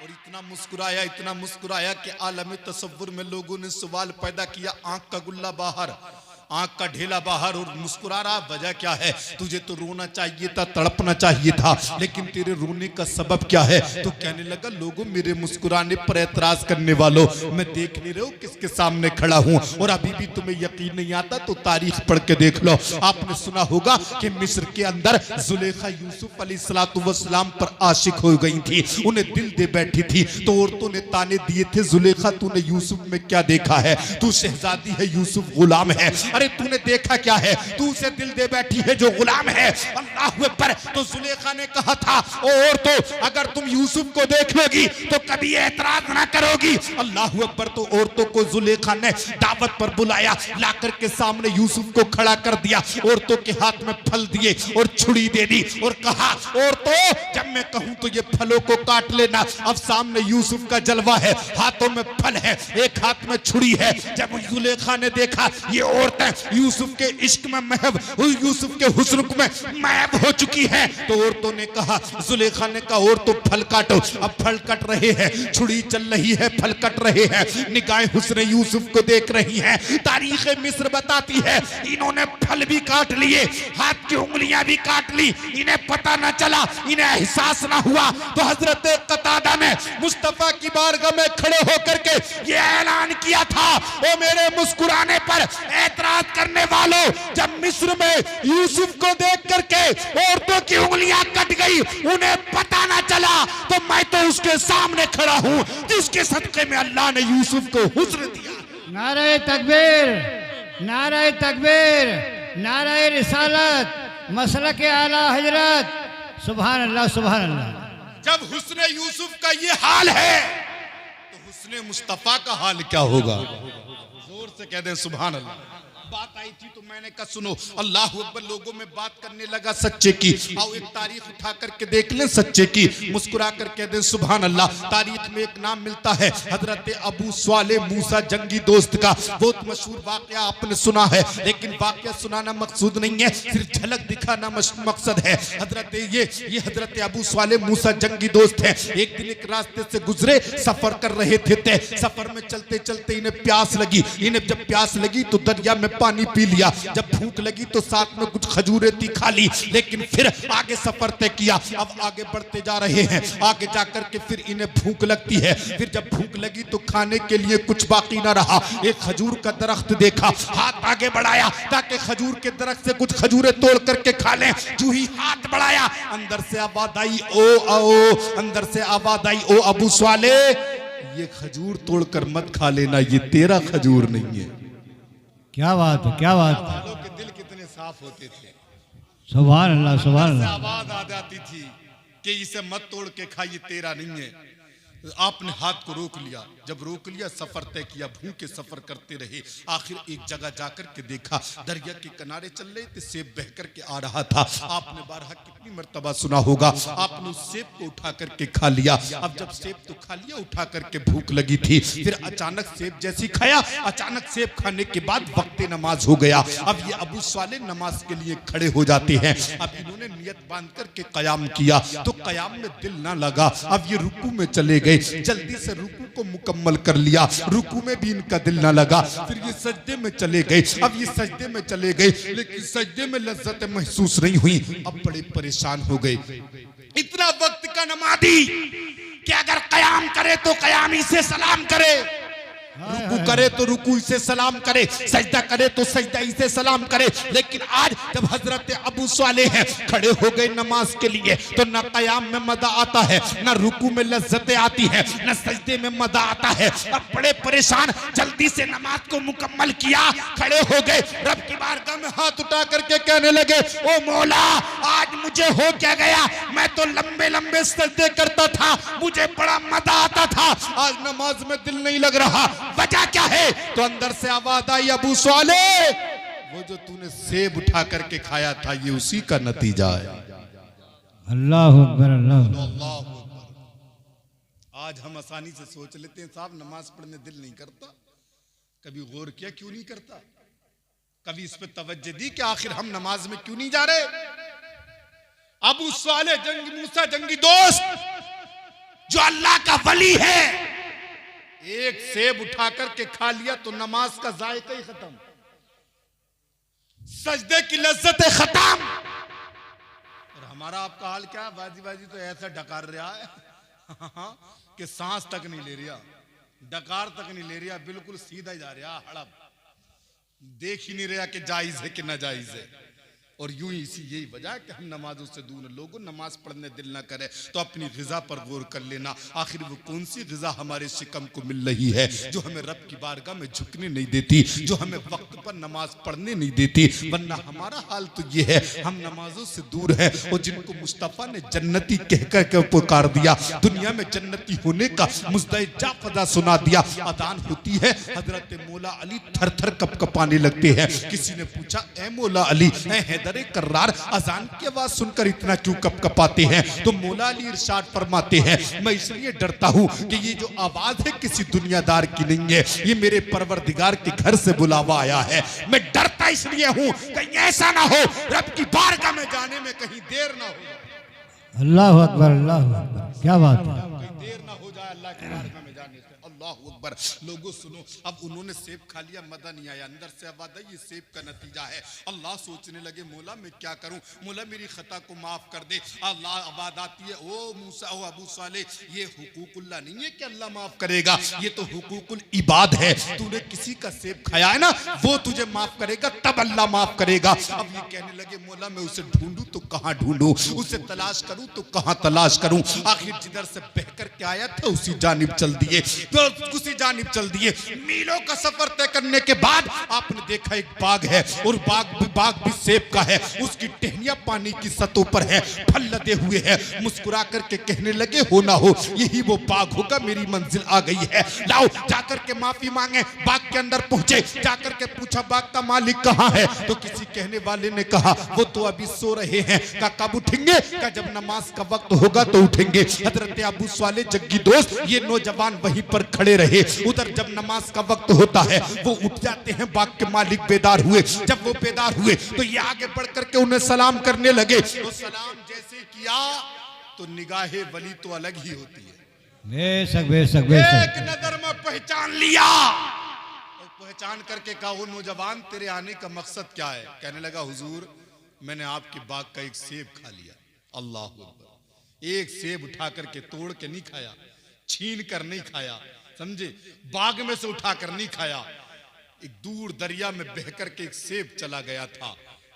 और इतना मुस्कुराया कि आलम तसव्वुर में लोगों ने सवाल पैदा किया, आंख का गुल्ला बाहर, आंख का ढेला बाहर, और मुस्कुरा रहा, वजह क्या है? तुझे तो रोना चाहिए था, तड़पना चाहिए था, लेकिन तेरे रोने का सबब क्या है? तो कहने लगा, लोगों मेरे मुस्कुराने पर एतराज करने वालों, मैं देख नहीं रहा हूं किसके सामने खड़ा हूं, और अभी भी तुम्हें यकीन नहीं आता तो तारीख पढ़ के देख लो। आपने सुना होगा कि मिस्र के अंदर जुलेखा यूसुफ अलैहिस्सलाम पर आशिक हो गई थी, उन्हें दिल दे बैठी थी, तो औरतों ने ताने दिए थे, जुलेखा तूने यूसुफ में क्या देखा है? तू शहजादी है, यूसुफ गुलाम है। अरे तूने देखा क्या है? तू उसे दिल दे बैठी है जो गुलाम है। अल्लाह अकबर। तो जुलेखा ने कहा था, ओ औरतों, अगर तुम यूसुफ को देख लोगी तो कभी एतराज ना करोगी। अल्लाह अकबर। तो औरतों को जुलेखा ने दावत पर बुलाया, लाकर के सामने यूसुफ को खड़ा कर दिया, औरतों के हाथ में फल दिए और छुरी दे दी, और कहा, औरतों जब मैं कहूं तो ये फलों को काट लेना। अब सामने यूसुफ का जलवा है, हाथों में फल है, एक हाथ में छुरी है। जब जुलेखा ने देखा ये औरत यूसुफ के इश्क में महब, यूसुफ के हुस्न में महब हो चुकी है, तो औरतों ने कहा, जुलेखा ने कहा, औरतों फल काटो। अब फल कट रहे हैं, छुरी चल रही है, फल कट रहे हैं, निगाहें हुस्न यूसुफ को देख रही हैं। तारीख मिस्र बताती है, इन्होंने फल भी काट लिए, हाथ की उंगलियां भी काट ली, इन्हें पता न चला, इन्हें एहसास न हुआ। तो हजरत कतादा ने मुस्तफा की बारगाह में खड़े होकर के ये ऐलान किया था, ओ मेरे मुस्कुराने पर एतराज करने वालों, जब मिस्र में यूसुफ को देख करके औरतों की उंगलियां कट गई, उन्हें पता ना चला, तो मैं तो उसके सामने खड़ा हूं जिसके सदके में अल्लाह ने यूसुफ को हुस्न दिया। नारे तकबीर, नारे तकबीर, नारे रिसालत, मसलक आला हजरत। सुभान अल्लाह, सुभान अल्लाह। जब हुस्न यूसुफ का ये हाल है तो हुस्न मुस्तफा का हाल क्या होगा? जोर से कह दें सुभान अल्लाह। बात आई थी तो मैंने कहा सुनो, अल्लाह अकबर। लोगों में बात करने लगा सच्चे की। आओ एक तारीख उठा करके देख लें सच्चे की, मुस्कुरा कर कह दें सुभान अल्लाह। तारीख में एक नाम मिलता है हजरत अबू स्वाले मूसा जंगी दोस्त का। बहुत मशहूर वाकया आपने सुना है, लेकिन वाकया सुनाना मकसूद नहीं है, सिर्फ झलक दिखाना मकसद है। ये हजरत अबू स्वाले मूसा जंगी दोस्त है। एक दिन एक रास्ते से गुजरे, सफर कर रहे थे। सफर में चलते चलते इन्हें प्यास लगी। इन्हें जब प्यास लगी तो दरिया में पानी पी लिया। जब भूख लगी तो साथ में कुछ खजूरें थी, खा ली, लेकिन फिर आगे सफर तय किया। अब आगे बढ़ते जा रहे हैं, आगे जाकर के फिर इन्हें भूख लगती है। फिर जब भूख लगी तो खाने के लिए कुछ बाकी ना रहा। एक खजूर का दरख्त देखा, हाथ आगे बढ़ाया ताकि खजूर के दरख्त से कुछ खजूरें तोड़ करके खा लें। जो ही हाथ बढ़ाया, अंदर से आवाज आई, अंदर से आवाज आई, ओ अबू स्वाले, ये खजूर तोड़कर मत खा लेना, ये तेरा खजूर नहीं है। क्या बात है, क्या बात है। लोग के दिल कितने साफ होते थे। सुभान अल्लाह, सुभान अल्लाह। आवाज आ जाती थी कि इसे मत तोड़ के खा, ये तेरा नहीं है। आपने हाथ को रोक लिया, जब रोक लिया सफर तय किया, भूखे सफर करते रहे। आखिर एक जगह जाकर के देखा दरिया के किनारे चल रहे थे, सेब बह करके आ रहा था। आपने बारहा कितनी मर्तबा सुना होगा, आपने उस सेब को उठा करके खा लिया। अब जब सेब तो खा लिया, उठा करके भूख लगी थी, फिर अचानक सेब जैसी खाया, अचानक सेब खाने के बाद वक्त नमाज हो गया। अब ये अबू साले नमाज के लिए खड़े हो जाते हैं। अब इन्होंने नियत बांध करके कयाम किया तो कयाम में दिल ना लगा। अब ये रुकू में चले गए, जल्दी से रुकू को मुकम्मल कर लिया, रुकू में भी इनका दिल ना लगा। फिर ये सजदे में चले गए। अब ये सजदे में चले गए, लेकिन सजदे में लज्जत महसूस नहीं हुई। अब बड़े परेशान हो गए। इतना वक्त का नमाजी कि अगर कयाम करे तो कयामी से सलाम करे, रुकू करे तो रुकू से सलाम करे, सजदा करे तो सजदा से सलाम करे। लेकिन आज जब हजरत अबू साले हैं खड़े हो गए नमाज के लिए, तो न कयाम में मजा आता है, न रुकू में लज्जतें आती है, न सजदे में मजा आता है। अब बड़े परेशान, जल्दी से नमाज को मुकम्मल किया, खड़े हो गए, रब की बारगाह में हाथ उठा करके कहने लगे, ओ मौला आज मुझे हो क्या गया, मैं तो लंबे लंबे सजदे करता था, मुझे बड़ा मजा आता था, आज नमाज में दिल नहीं लग रहा, वजह क्या है? तो अंदर से आवाज आई, अबू साले वो जो तूने सेब उठा करके खाया था ये उसी का नतीजा है। अल्लाह अकबर, अल्लाह। आज हम आसानी से सोच लेते हैं साहब नमाज पढ़ने दिल नहीं करता, कभी गौर किया क्यों नहीं करता, कभी इस पे तवज्जो दी कि आखिर हम नमाज में क्यों नहीं जा रहे। अबू साले जंगी मूसा जंगी दोस्त जो अल्लाह का वली है, एक सेब उठा करके खा लिया तो नमाज का जायका ही खत्म, सजदे की लज्जत खत्म। और हमारा आपका हाल क्या है, बाजी बाजी तो ऐसा डकार रहा है कि सांस तक नहीं ले रहा, डकार तक नहीं ले रहा, बिल्कुल सीधा जा रहा, हड़प, देख ही नहीं रहा कि जायज है कि नाजायज है। और यूं ही इसी यही वजह कि हम नमाजों से दूर, लोगों नमाज पढ़ने दिल ना करे तो अपनी ग़िज़ा पर गौर कर लेना, आखिर वो कौन सी ग़िज़ा हमारे शिकम को मिल रही है जो हमें रब की बारगाह में झुकने नहीं देती, जो हमें वक्त पर नमाज पढ़ने नहीं देती। वरना हमारा हाल तो ये है, हम नमाजों से दूर हैं। और जिनको मुस्तफ़ा ने जन्नती कह कर के पुकार दिया, दुनिया में जन्नती होने का मुस्तजा फजा सुना दिया, अदान होती है, हजरत मौला अली थर थर कपकपाने लगते हैं। किसी ने पूछा, ए मौला अली, दरे कर्रार अजान की आवाज सुनकर इतना क्यों कपकपाते हैं? तो मौला अली इरशाद फरमाते हैं, मैं इसलिए डरता हूं कि ये जो आवाज है किसी दुनियादार की नहीं है, ये मेरे परवरदिगार के घर से बुलावा आया है। मैं डरता इसलिए हूं कहीं ऐसा ना हो रब की बारगाह में जाने में कहीं देर ना हो। अल्लाह अकबर, अल्लाह अकबर, क्या बात है, कहीं देर ना हो जाए अल्लाह की बारगाह में जाने से। अल्लाह अकबर। लोगों सुनो, अब उन्होंने सेब खा लिया, मजा नहीं आया, अंदर से आवाज आई, ये सेब का नतीजा है। अल्लाह सोचने लगे, मौला मैं क्या करूं, मौला मेरी खता को माफ कर दे। अल्लाह आवाज आती है, ओ मूसा, ओ अबू साले, ये हुकूकुल्लाह नहीं है कि अल्लाह माफ करेगा, ये तो हुकूकुल इबाद है। तूने किसी का सेब खाया है ना, वो तुझे माफ करेगा, तब अल्लाह माफ करेगा। अब ये कहने लगे, मौला मैं उसे ढूंढूं तो कहां ढूंढूं, उसे तलाश करूं तो कहां तलाश करूं। आखिर जिधर से बह करके आया था उसी जानिब चल दिए, तो उसी जानिब चल दिए। मीलों का सफर तय करने के बाद आपने देखा एक बाग है, और बाग भी सेब का है, उसकी टहनियां पानी की सतह पर है, फल लदे हुए हैं। मुस्कुरा करके कहने लगे, हो ना हो यही वो बाग होगा, मेरी मंजिल आ गई है, लाओ जाकर के माफी मांगे। बाग के अंदर पहुंचे, जाकर के पूछा बाग का मालिक कहाँ है, तो किसी कहने वाले ने कहा वो तो अभी सो रहे हैं। का कब उठेंगे, का जब नमाज का वक्त होगा तो उठेंगे। हजरत अबू साले जग्गी दोस्त, ये नौजवान वहीं पर खड़े रहे। उधर जब नमाज का वक्त होता है वो उठ जाते हैं। बाग के मालिक बेदार हुए, जब वो बेदार हुए तो ये आगे बढ़ करके उन्हें सलाम करने लगे। तो सलाम जैसे किया तो निगाहे वली तो अलग ही होती है, बेशक बेशक बेशक। एक नजर में पहचान लिया, और पहचान करके कहा, वो नौजवान तेरे आने का मकसद क्या है? कहने लगा, हुजूर मैंने आपके बाग का एक सेब खा लिया। अल्लाह अकबर। एक सेब उठा करके तोड़ के नहीं खाया, छीन कर नहीं खाया, समझे, बाग में से उठा कर नहीं खाया, एक दूर दरिया में बह करके एक सेब चला गया था।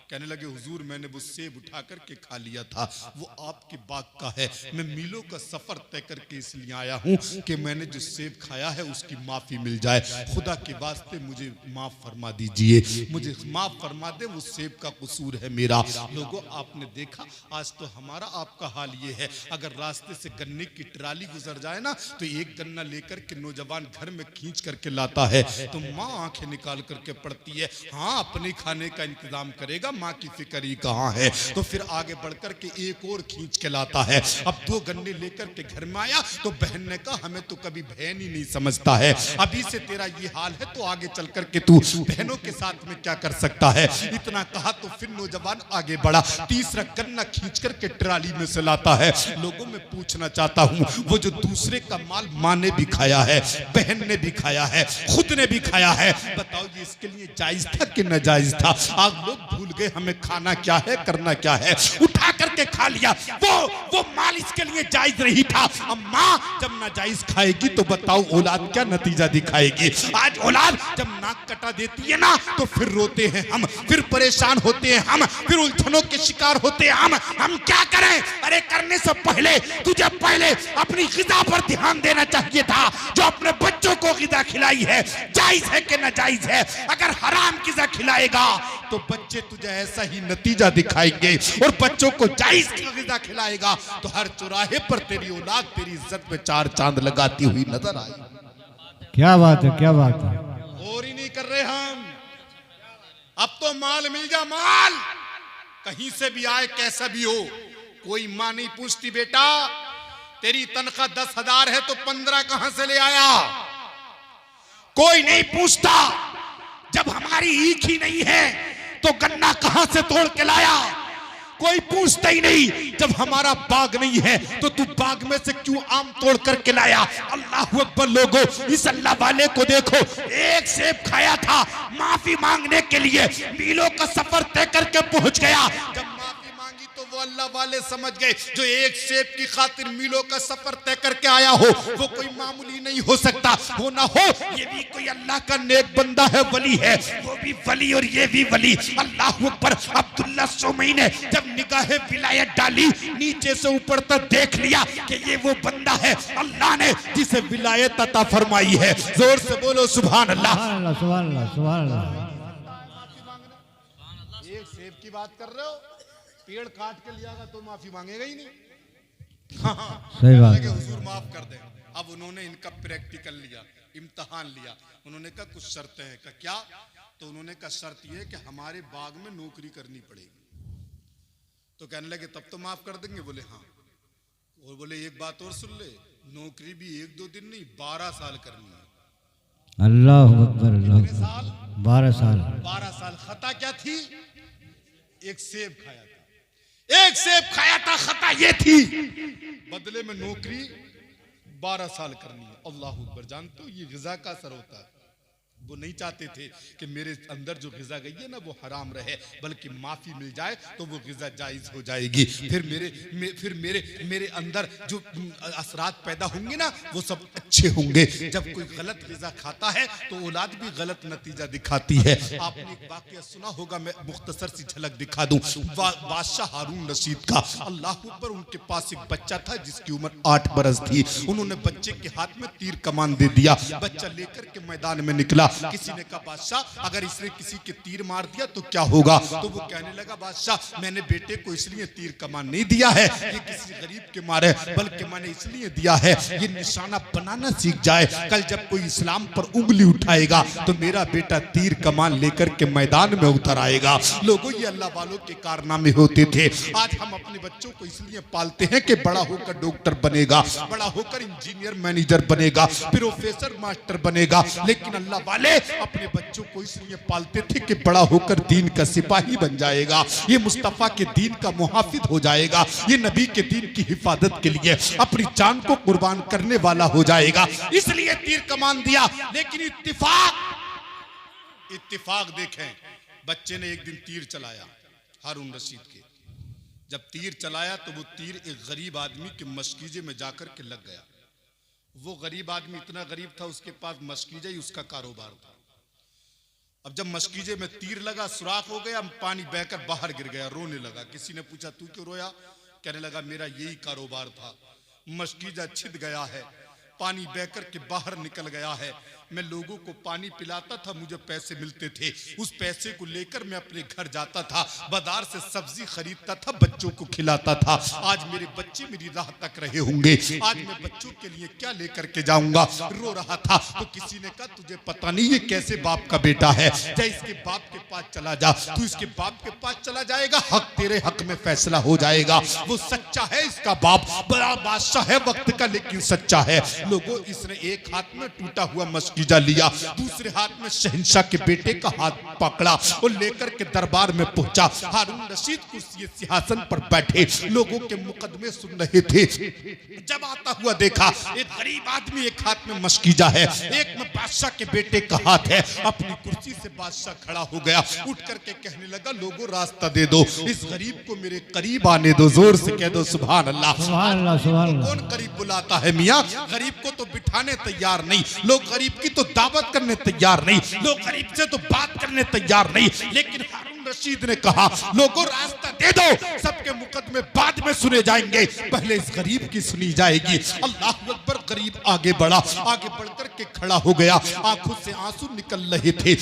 कहने लगे हुजूर मैंने वो सेब उठा करके खा लिया था, वो आपके बाग का है, मैं मीलों का सफर तय करके इसलिए आया हूँ कि मैंने जो सेब खाया है उसकी माफी मिल जाए। खुदा के वास्ते मुझे माफ फरमा दीजिए, मुझे माफ फरमा दे, वो सेब का कसूर है मेरा। लोगों आपने देखा आज तो हमारा आपका हाल ये है, अगर रास्ते से गन्ने की ट्राली गुजर जाए ना तो एक गन्ना लेकर के नौजवान घर में खींच करके लाता है तो माँ आंखें निकाल करके पड़ती है, हाँ अपने खाने का इंतजाम करेगा, माँ की फिक्र ही कहाँ है। तो फिर आगे बढ़कर के एक और खींच के लाता है। अब 2 गन्ने लेकर के घर में आया तो बहन ने कहा हमें तो कभी बहन ही नहीं समझता है, अभी से तेरा ये हाल है तो आगे चल करके तू बहनों के साथ में क्या कर सकता है। इतना कहा तो फिर नौजवान आगे बढ़ा, तीसरा गन्ना खींच करके ट्राली में से लाता है। लोगों में पूछना चाहता हूँ, वो जो दूसरे का माल माँ ने भी खाया है, बहन ने भी खाया है, खुद ने भी खाया है, बताओ ये इसके लिए जायज था कि नाजायज था। आज लोग भूल गए हमें खाना क्या है, करना क्या है, उठा करके खा लिया। वो माल इसके लिए जायज नहीं था। अब माँ जब नाजायज खाएगी तो बताओ औलाद क्या नतीजा दिखाएगी। आज औलाद जब नाक कटा देती है ना तो फिर रोते हैं हम, फिर परेशान होते हैं हम, फिर उलझनों के शिकार होते हैं हम क्या करें। अरे करने से पहले तुझे पहले अपनी ग़िज़ा पर ध्यान देना चाहिए था। जो अपने बच्चों को ग़िज़ा खिलाई है जायज है कि नाजायज है। अगर हराम ग़िज़ा खिलाएगा तो बच्चे तुझे ऐसा ही नतीजा दिखाएंगे, और बच्चों को जायज ग़िज़ा खिलाएगा तो हर चौराहे पर तेरी औलाद तेरी इज्जत में 4 चांद लगाती हुई नजर आएगी। क्या बात है, क्या बात है। और ही नहीं कर रहे हम। अब तो माल मिल जा, माल कहीं से भी आए कैसा भी हो, कोई मां नहीं पूछती बेटा तेरी तनख्वाह 10,000 है तो 15 कहां से ले आया। कोई नहीं पूछता। जब हमारी ईख ही नहीं है तो गन्ना कहां से तोड़ के लाया, कोई पूछता ही नहीं। जब हमारा बाग नहीं है तो तू बाग में से क्यों आम तोड़ करके लाया। अल्लाह अकबर। लोगों इस अल्लाह वाले को देखो, एक सेब खाया था, माफी मांगने के लिए मीलों का सफर तय करके पहुंच गया। जब माफी मांगी तो वो अल्लाह वाले समझ गए जो एक सेब की खातिर मीलों का सफर तय करके आया हो वो कोई मामूली नहीं हो सकता। हो ना हो ये भी कोई अल्लाह का नेक बंदा है, वली है, वो भी वली और ये भी वली। अल्लाह अकबर। अब्दुल्ला सुमई ने जब निगाहे विलायत डाली नीचे से ऊपर तक देख लिया कि ये वो बंदा है अल्लाह ने जिसे विलायत अता फरमाई है। जोर से बोलो सुभान अल्लाह। सुभान अल्लाह, सुभान अल्लाह, सुभान अल्लाह। एक सेब की बात कर रहे हो, पेड़ काट के लियागा तो माफी मांगेगा ही नहीं। हाँ, सही बात है। हुजूर माफ कर दे। अब उन्होंने इनका प्रैक्टिकल लिया, इम्तिहान लिया। उन्होंने कहा कुछ शर्तें हैं। कहा क्या? तो उन्होंने कहा शर्त यह कि हमारे बाग में नौकरी करनी पड़ेगी। तो कहने लगे तब तो माफ कर देंगे। बोले हाँ। और बोले एक बात और सुन ले, नौकरी भी 1-2 दिन नहीं 12 साल करनी है। अल्लाह अकबर। कितने साल? 12 साल। 12 साल। खता क्या थी? एक सेब खाया था, एक सेब खाया था, खता ये थी। बदले में नौकरी 12 साल करनी है। अल्लाह अकबर। जानते हो ये ग़िज़ा का असर होता है। वो नहीं चाहते थे कि मेरे अंदर जो ग़िज़ा गई है ना वो हराम रहे, बल्कि माफ़ी मिल जाए तो वो ग़िज़ा जायज़ हो जाएगी। फिर मेरे अंदर जो असरात पैदा होंगे ना वो सब अच्छे होंगे। जब कोई गलत ग़िज़ा खाता है तो औलाद भी गलत नतीजा दिखाती है। आपने एक वाक़या सुना होगा, मैं मुख्तसर सी झलक दिखा दूं। बादशाह हारून रशीद का, अल्लाह अकबर, उनके पास एक बच्चा था जिसकी उम्र 8 बरस थी। उन्होंने बच्चे के हाथ में तीर कमान दे दिया। बच्चा लेकर के मैदान में निकला। किसी ने कहा बादशाह अगर इसने किसी के तीर मार दिया तो क्या होगा। तो वो कहने लगा बादशाह मैंने बेटे को इसलिए तीर कमान नहीं दिया है ये किसी गरीब के मारे, बल्कि मैंने इसलिए दिया है ये निशाना बनाना सीख जाए। कल जब कोई इस्लाम पर उंगली उठाएगा तो मेरा बेटा तीर कमान लेकर के मैदान में उतर आएगा। लोगों ये अल्लाह वालों के कारनामे होते थे। आज हम अपने बच्चों को इसलिए पालते हैं कि बड़ा होकर डॉक्टर बनेगा, बड़ा होकर इंजीनियर मैनेजर बनेगा, प्रोफेसर मास्टर बनेगा। लेकिन अल्लाह वाले अपने बच्चों को इसलिए पालते थे कि बड़ा होकर दीन का सिपाही बन जाएगा, ये मुस्तफा के दीन का मुहाफिज हो जाएगा, ये नबी के दीन की हिफाजत के लिए अपनी जान को कुर्बान करने वाला हो जाएगा। इसलिए तीर कमान दिया। लेकिन इत्तिफाक देखें, बच्चे ने एक दिन तीर चलाया हारून रशीद के। जब तीर चलाया तो वो तीर एक गरीब आदमी के मशकीजे में जाकर के लग गया। वो गरीब आदमी इतना गरीब था उसके पास मशकीजा ही उसका कारोबार था। अब जब मस्कीजे में तीर लगा, सुराख हो गया, पानी बहकर बाहर गिर गया, रोने लगा। किसी ने पूछा तू क्यों रोया? कहने लगा मेरा यही कारोबार था, मस्कीजा छिद गया है, पानी बहकर के बाहर निकल गया है, मैं लोगों को पानी पिलाता था, मुझे पैसे मिलते थे, उस पैसे को लेकर मैं अपने घर जाता था, बाजार से सब्जी खरीदता था, बच्चों को खिलाता था। आज मेरे बच्चे मेरी राह तक रहे होंगे, आज मैं बच्चों के लिए क्या लेकर के जाऊंगा? रो रहा था तो किसी ने कहा तुझे पता नहीं ये कैसे बाप का बेटा है, जा इसके बाप के पास चला जा, तू इसके बाप के पास चला जाएगा, हक तेरे हक में फैसला हो जाएगा। वो सच्चा है, इसका बाप बड़ा बादशाह है वक्त का, लेकिन सच्चा है। लोगों, इसने एक हाथ में टूटा हुआ मस्कीजा लिया, दूसरे हाथ में शहंशाह के बेटे का हाथ पकड़ा और लेकर के दरबार में पहुंचा। हारून रशीद कुर्सी सिंहासन पर बैठे लोगों के मुकदमे सुन रहे थे। जब आता हुआ देखा एक गरीब आदमी, एक हाथ में मस्कीजा है, एक में बादशाह के बेटे का हाथ है। अपनी कुर्सी से बादशाह खड़ा हो गया, उठ करके कहने लगा लोगों रास्ता दे दो, इस गरीब को मेरे करीब आने दो, जोर से कह दो सुभान अल्लाह। सुभान अल्लाह, सुभान अल्लाह। कौन करीब बुलाता है मियाँ? गरीब को तो बिठाने तैयार नहीं लोग, गरीब की तो दावत करने तैयार नहीं लोग, गरीब से तो बात करने तैयार नहीं। लेकिन हारून रशीद ने कहा लोगों रास्ता दे दो, सबके मुकदमे बाद में सुने जाएंगे, पहले इस गरीब की सुनी जाएगी। अल्लाह अकबर। गरीब आगे बढ़ा, आगे बढ़कर के खड़ा हो गया, आंखों से आंसू निकल रहे थे,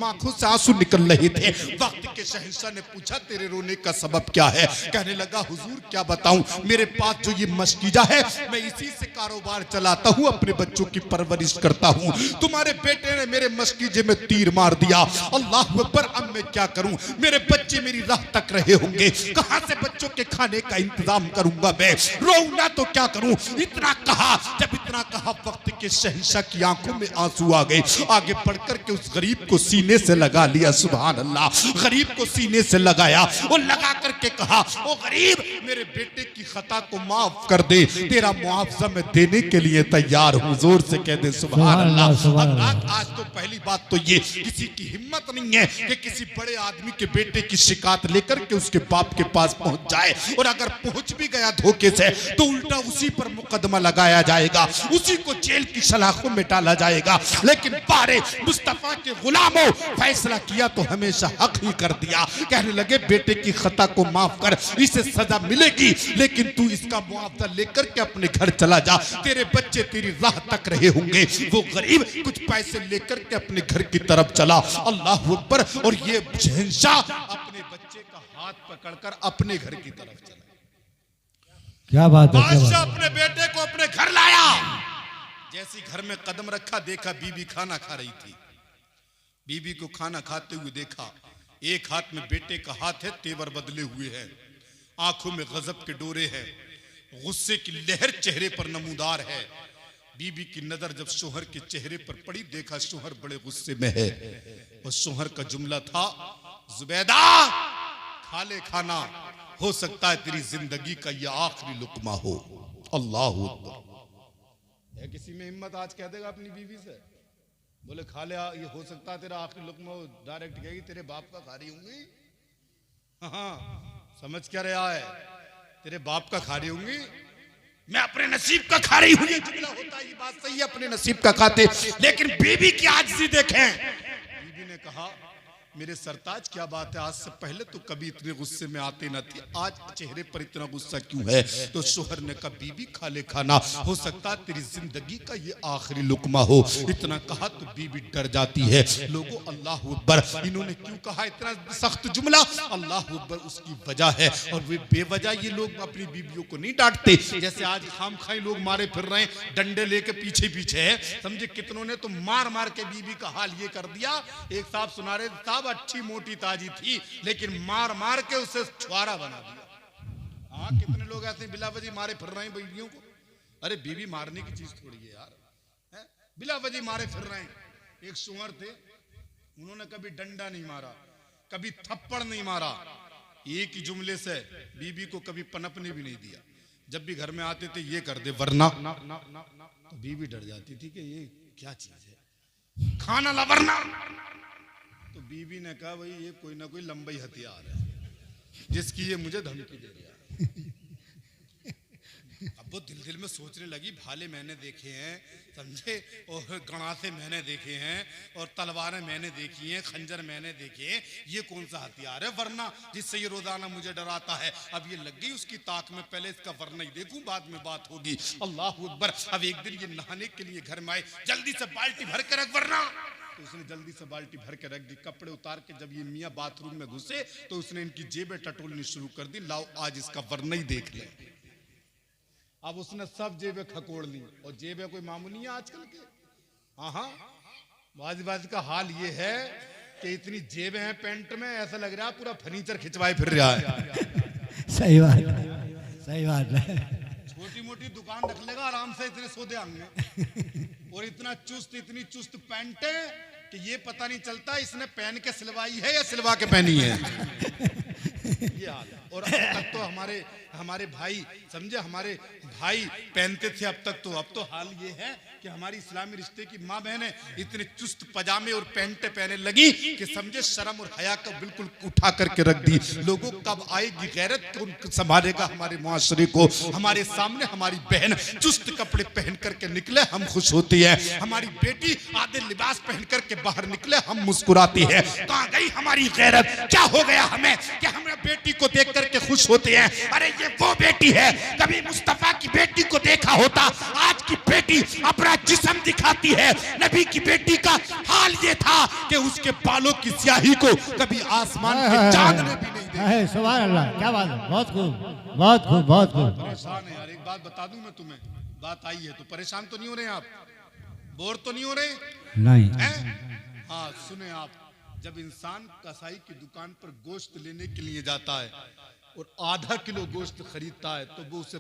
आंखों से आंसू निकल रहे थे। वक्त के शहंशाह ने पूछा तेरे रोने का सबब क्या है? कहने लगा हुजूर क्या बताऊं, मेरे पास जो ये मस्कीजा है मैं इसी से कारोबार चलाता हूँ, अपने बच्चों की परवरिश करता हूँ। तुम्हारे बेटे ने मेरे मस्कीजे में तीर मार दिया, अल्लाह अकबर। अब मैं क्या करूं? मेरे बच्चे मेरी राह तक रहे होंगे, कहां से बच्चों के खाने का इंतजाम करूंगा? मैं रोऊं ना तो क्या करूं? इतना कहा, जब इतना कहा वक्त के शहंशाह की आंखों में आंसू आ गए। आगे बढ़कर के उस गरीब को सीने से लगा लिया, सुभान अल्लाह। गरीब को सीने से लगाया और लगा करके कहा ओ गरीब, मेरे बेटे की खता को माफ कर दे, तेरा मुआवजा मैं देने के लिए तैयार हूँ। जोर से कह दे सुभान अल्लाह। आज तो पहली बात तो ये, किसी की हिम्मत नहीं है कि किसी बड़े आदमी के बेटे की शिकायत लेकर के उसके बाप के पास पहुंच जाए, और अगर पहुंच भी गया धोखे से तो उल्टा उसी पर मुकदमा लगाया जाएगा, उसी को जेल की सलाखों में डाला जाएगा। लेकिन बारे मुस्तफा के गुलामों, फैसला किया तो हमेशा हक ही कर दिया। कहने लगे बेटे की खता को माफ कर, इसे सजा मिलेगी, लेकिन तू इसका मुआवजा लेकर के अपने घर चला जा, तेरे बच्चे तेरी राह तक रहे होंगे। वो गरीब कुछ पैसे लेकर के अपने घर की तरफ चला, अल्लाह अकबर। और ये शहंशाह अपने बच्चे का हाथ पकड़कर अपने घर की तरफ चला। क्या बात है, क्या बादशाह बात अपने बेटे को अपने घर लाया, जैसी घर में कदम रखा देखा बीबी खाना खा रही थी। बीबी को खाना खाते हुए देखा, एक हाथ में बेटे का हाथ है, तेवर बदले हुए हैं, आंखों में गजब के डोरे हैं, गुस्से की लहर चेहरे पर नमूदार है। बीबी की नजर जब शोहर के चेहरे पर पड़ी, देखा शोहर बड़े गुस्से में है, और शोहर का जुमला था जुबैदा खा ले खाना, हो सकता है तेरी जिंदगी का ये आखिरी लुकमा हो। अल्लाह अकबर। है किसी में हिम्मत आज कह देगा अपनी बीवी से, बोले खा ले, ये हो सकता है तेरा आखिरी लुकमा हो? डायरेक्ट कहेगी तेरे बाप का खा रही होंगी। हाँ, समझ क्या रहा है? तेरे बाप का खा रही होंगी, मैं अपने नसीब का खा रही हूँ। ये जुमला होता है, ये बात सही है, अपने नसीब का खाते। लेकिन बीबी की आजिज़ी देखें। बीबी ने कहा मेरे सरताज क्या बात है, आज से पहले तो कभी इतने गुस्से में आते न थे, आज चेहरे पर इतना गुस्सा क्यों है? तो शोहर ने कहा बीबी खा ले खाना, हो सकता है तेरी जिंदगी का ये आखिरी लुकमा हो। इतना कहा तो बीबी डर जाती है। लोगों अल्लाह अकबर, इन्होंने क्यों कहा इतना सख्त जुमला? अल्लाह अकबर, उसकी वजह है। और वे बेवजह ये लोग अपनी बीवियों को नहीं डांटते, जैसे आज खाम खाई लोग मारे फिर रहे हैं, डंडे लेके पीछे पीछे है। समझे कितनों ने तो मार मार के बीबी का हाल ये कर दिया। एक साहब सुना रहे, साहब अच्छी मोटी ताजी थी, लेकिन मार मार के उसे छुआरा बना दिया। हाँ, कितने लोग ऐसे बिला वजह मारे फिर रहे हैं बीवियों को। अरे बीवी मारने की चीज थोड़ी है यार, है? बिला वजह मारे फिर रहे हैं। एक शोहर थे, उन्होंने कभी डंडा नहीं मारा, कभी थप्पड़ नहीं मारा, एक ही जुमले से बीबी को कभी पनपने भी नहीं दिया। जब भी घर में आते थे ये कर दे वरना, तो बीवी डर जाती थी कि ये क्या चीज है, खाना ला वरना। तो बीवी ने कहा भाई ये कोई ना कोई लंबई हथियार है जिसकी ये मुझे धमकी दे रहा है। अब वो दिल दिल में सोचने लगी, भाले मैंने देखे हैं, समझे, और गणासे मैंने देखे हैं, और तलवारें मैंने देखी हैं, खंजर मैंने देखे हैं, ये कौन सा हथियार है वरना जिससे ये रोजाना मुझे डराता है। अब ये लग गई उसकी ताक में, पहले इसका वरना ही देखूं, बाद में बात होगी। अल्लाह अकबर। अब एक दिन ये नहाने के लिए घर में आए, जल्दी से बाल्टी भर के रख वरना। तो उसने जल्दी से बाल्टी भर के रख दी। कपड़े उतार के जब ये मियाँ बाथरूम में घुसे तो उसने इनकी जेबें टटोलनी शुरू कर दी, लाओ आज इसका वरना ही देख ले। अब उसने सब जेबें खकोड़ ली, और जेबें कोई मामूली है आजकल के। हाँ, बाजी का हाल ये है कि इतनी जेबें हैं पैंट में, ऐसा लग रहा है पूरा फर्नीचर खिंचवाए फिर रहा है। सही बात है। छोटी मोटी दुकान रख लेगा आराम से, इतने सौदे आएंगे। और इतना चुस्त, इतनी चुस्त पैंट है कि ये पता नहीं चलता इसने पहन के सिलवाई है या सिलवा के पहनी है। ये हाल है। और अब तक तो हमारे भाई, समझे, हमारे भाई पहनते थे अब तक, तो अब तो हाल ये है कि हमारी इस्लामी रिश्ते की माँ बहनें इतने चुस्त पजामे और पैंटे पहने लगी कि समझे शर्म और हया को बिल्कुल उठा करके रख दी। लोगों कब आएगी गैरत, कौन संभालेगा हमारे मुआशरे को। हमारे सामने हमारी बहन चुस्त कपड़े पहन करके निकले, हम खुश होती है। हमारी बेटी आधे लिबास पहन करके बाहर निकले, हम मुस्कुराती है। कहाँ गई हमारी गैरत? क्या हो गया हमें कि हम बेटी को देख करके खुश होते हैं? अरे ये वो बेटी है, कभी मुस्तफा की बेटी को देखा होता? आज की बेटी अपना जिस्म दिखाती है। नबी की बेटी का हाल ये था कि उसके बालों की स्याही को कभी आसमान के चांद ने भी नहीं देखा। सुभान अल्लाह, क्या बात है, बहुत खूब, बहुत खूब, बहुत खूब। परेशान है यार, एक बात बता दूं मैं तुम्हें, बात आई है तो परेशान तो नहीं हो रहे आप, बोर तो नहीं हो रहे? नहीं। हाँ सुने आप, जब इंसान कसाई की दुकान पर गोश्त लेने के लिए जाता है और आधा किलो गोश्त खरीदता है तो वो उसे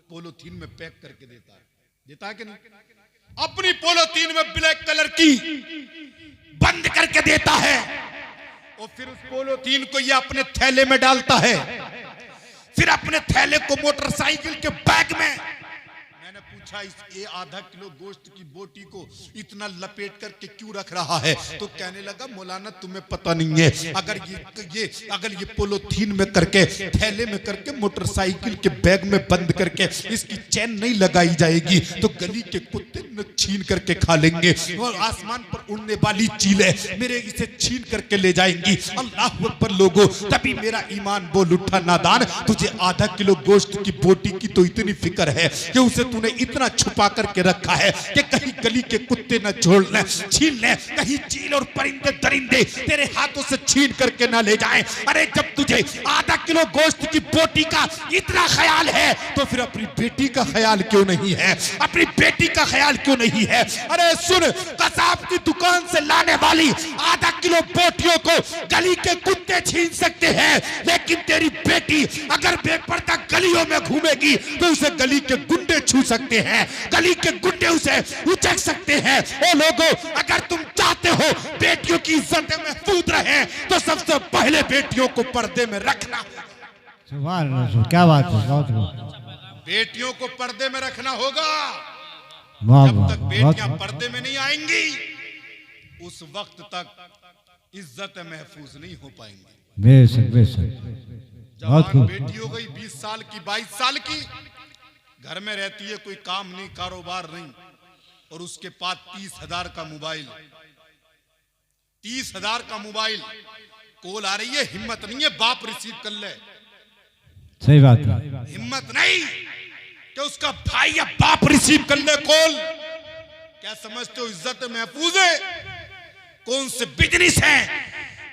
पोलोथीन में पैक करके देता है कि नहीं? अपनी पोलोथीन में ब्लैक कलर की बंद करके देता है, और फिर उस पोलोथीन को ये अपने थैले में डालता है। फिर अपने थैले को मोटरसाइकिल के बैग में, मैंने पूछा ये आधा किलो गोश्त की बोटी को इतना लपेट करके क्यों रख रहा है? तो कहने लगा मौलाना तुम्हें पता नहीं है, अगर ये पोलोथीन में करके, थैले में करके, मोटरसाइकिल के बैग में बंद करके इसकी चैन नहीं लगाई जाएगी तो गली के कुत्ते न छीन करके खा लेंगे, और आसमान पर उड़ने वाली चीलें मेरे इसे छीन करके ले जाएंगी। अल्लाह अकबर लोगों, तभी मेरा ईमान बोल उठा, नादान, तुझे आधा किलो गोश्त की बोटी की तो इतनी फिक्र है कि उसे तूने इतना छुपा करके रखा है कि कहीं गली के कुत्ते न छोड़ लें, छीन लें, कहीं चील और परिंदे दरिंदे तेरे हाथों से छीन करके ना ले जाएं। अरे जब तुझे आधा किलो गोश्त की बोटी का इतना ख्याल है तो फिर अपनी बेटी का ख्याल क्यों नहीं है? अपनी बेटी का ख्याल क्यों नहीं है? अरे सुन, कसाब की दुकान से लाने वाली आधा किलो बोटियों को गली के कुत्ते छीन सकते हैं, लेकिन तेरी बेटी अगर बेपर्दा गलियों में घूमेगी तो उसे गली के गुंडे छू सकते हैं, गली के गुंडे उसे उचक सकते हैं। ओ लोगों, अगर तुम चाहते हो बेटियों की इज्जत महफूज रहे तो सबसे पहले बेटियों को पर्दे में रखना। सुभान अल्लाह, क्या बात है, बहुत खूब। बेटियों को पर्दे में रखना होगा। वाह जब वाह, तक बेटियां पर्दे में नहीं आएंगी उस वक्त तक इज्जत महफूज नहीं हो पाएंगी। बेशक बेशक, बहुत खूब। बेटी हो गई 20 साल की, 22 साल की, घर में रहती है, कोई काम नहीं, कारोबार नहीं, और उसके पास 30,000 का मोबाइल, 30,000 का मोबाइल, कॉल आ रही है, हिम्मत नहीं है बाप रिसीव कर ले। सही बात है। हिम्मत नहीं कि उसका भाई या बाप रिसीव कर ले कॉल। क्या समझते हो इज्जत महफूज है? कौन से बिजनेस है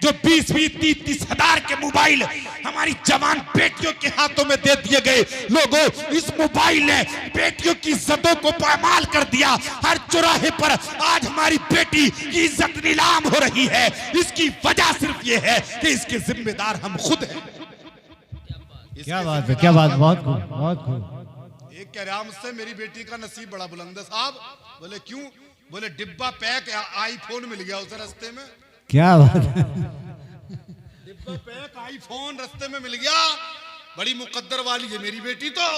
जो 20-30,000 के मोबाइल हमारी जवान बेटियों के हाथों में दे दिए गए? लोगों, इस मोबाइल ने बेटियों की इज्जतों को पामाल कर दिया। हर चौराहे पर आज हमारी बेटी की इज्जत नीलाम हो रही है। इसकी वजह सिर्फ ये है कि इसके जिम्मेदार हम खुद हैं। क्या बात है, क्या बात, बहुत खूब, बहुत खूब। एक कह रहा मुझसे, मेरी बेटी का नसीब बड़ा बुलंद है साहब। बोले क्यों? बोले डिब्बा पैक आईफोन मिल गया उसे रास्ते में। क्या बात है, डिब्बा पैक आईफोन रास्ते में मिल गया, बड़ी मुकद्दर वाली है मेरी बेटी तो।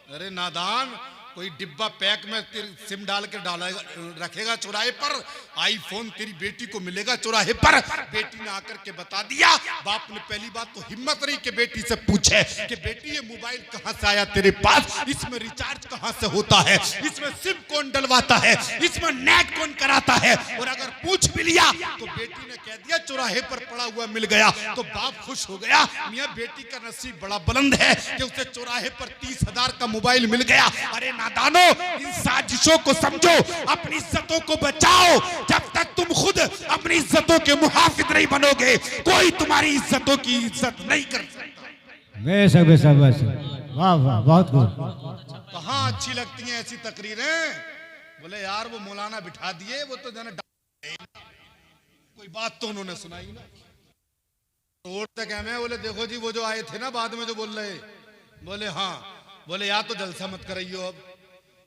अरे नादान, कोई डिब्बा पैक में तेरी सिम डाल के डालेगा रखेगा चौराहे पर, आईफोन तेरी बेटी को मिलेगा चौराहे पर। बेटी ने आकर के बता दिया। बाप ने पहली बात तो हिम्मत नहीं कि बेटी से पूछे कि बेटी ये मोबाइल कहां से आया तेरे पास, इसमें रिचार्ज कहां से होता है, इसमें सिम कौन डलवाता है, इसमें नेट कौन कराता है। और अगर पूछ भी लिया तो बेटी ने कह दिया चौराहे पर पड़ा हुआ मिल गया, तो बाप खुश हो गया। मियां बेटी का नसीब बड़ा बुलंद है कि उसे चौराहे पर 30,000 का मोबाइल मिल गया। अरे नादानो, इन साजिशों को समझो, अपनी इज्जतों को बचाओ। जब तक तुम खुद अपनी इज्जतों के मुहाफिज नहीं बनोगे, कोई तुम्हारी इज्जतों की इज्जत नहीं कर सकता। बेशक बेशक बेशक, वाह वाह, बहुत खूब। कहां अच्छी लगती हैं ऐसी तकरीरें। बोले यार वो मौलाना बिठा दिए, वो तो जाने कोई बात तो उन्होंने सुनाई ना। रोड तक हमें बोले देखो जी वो जो आए थे ना बाद में जो बोल रहे, बोले हाँ, बोले या तो जलसा मत कराइयो अब,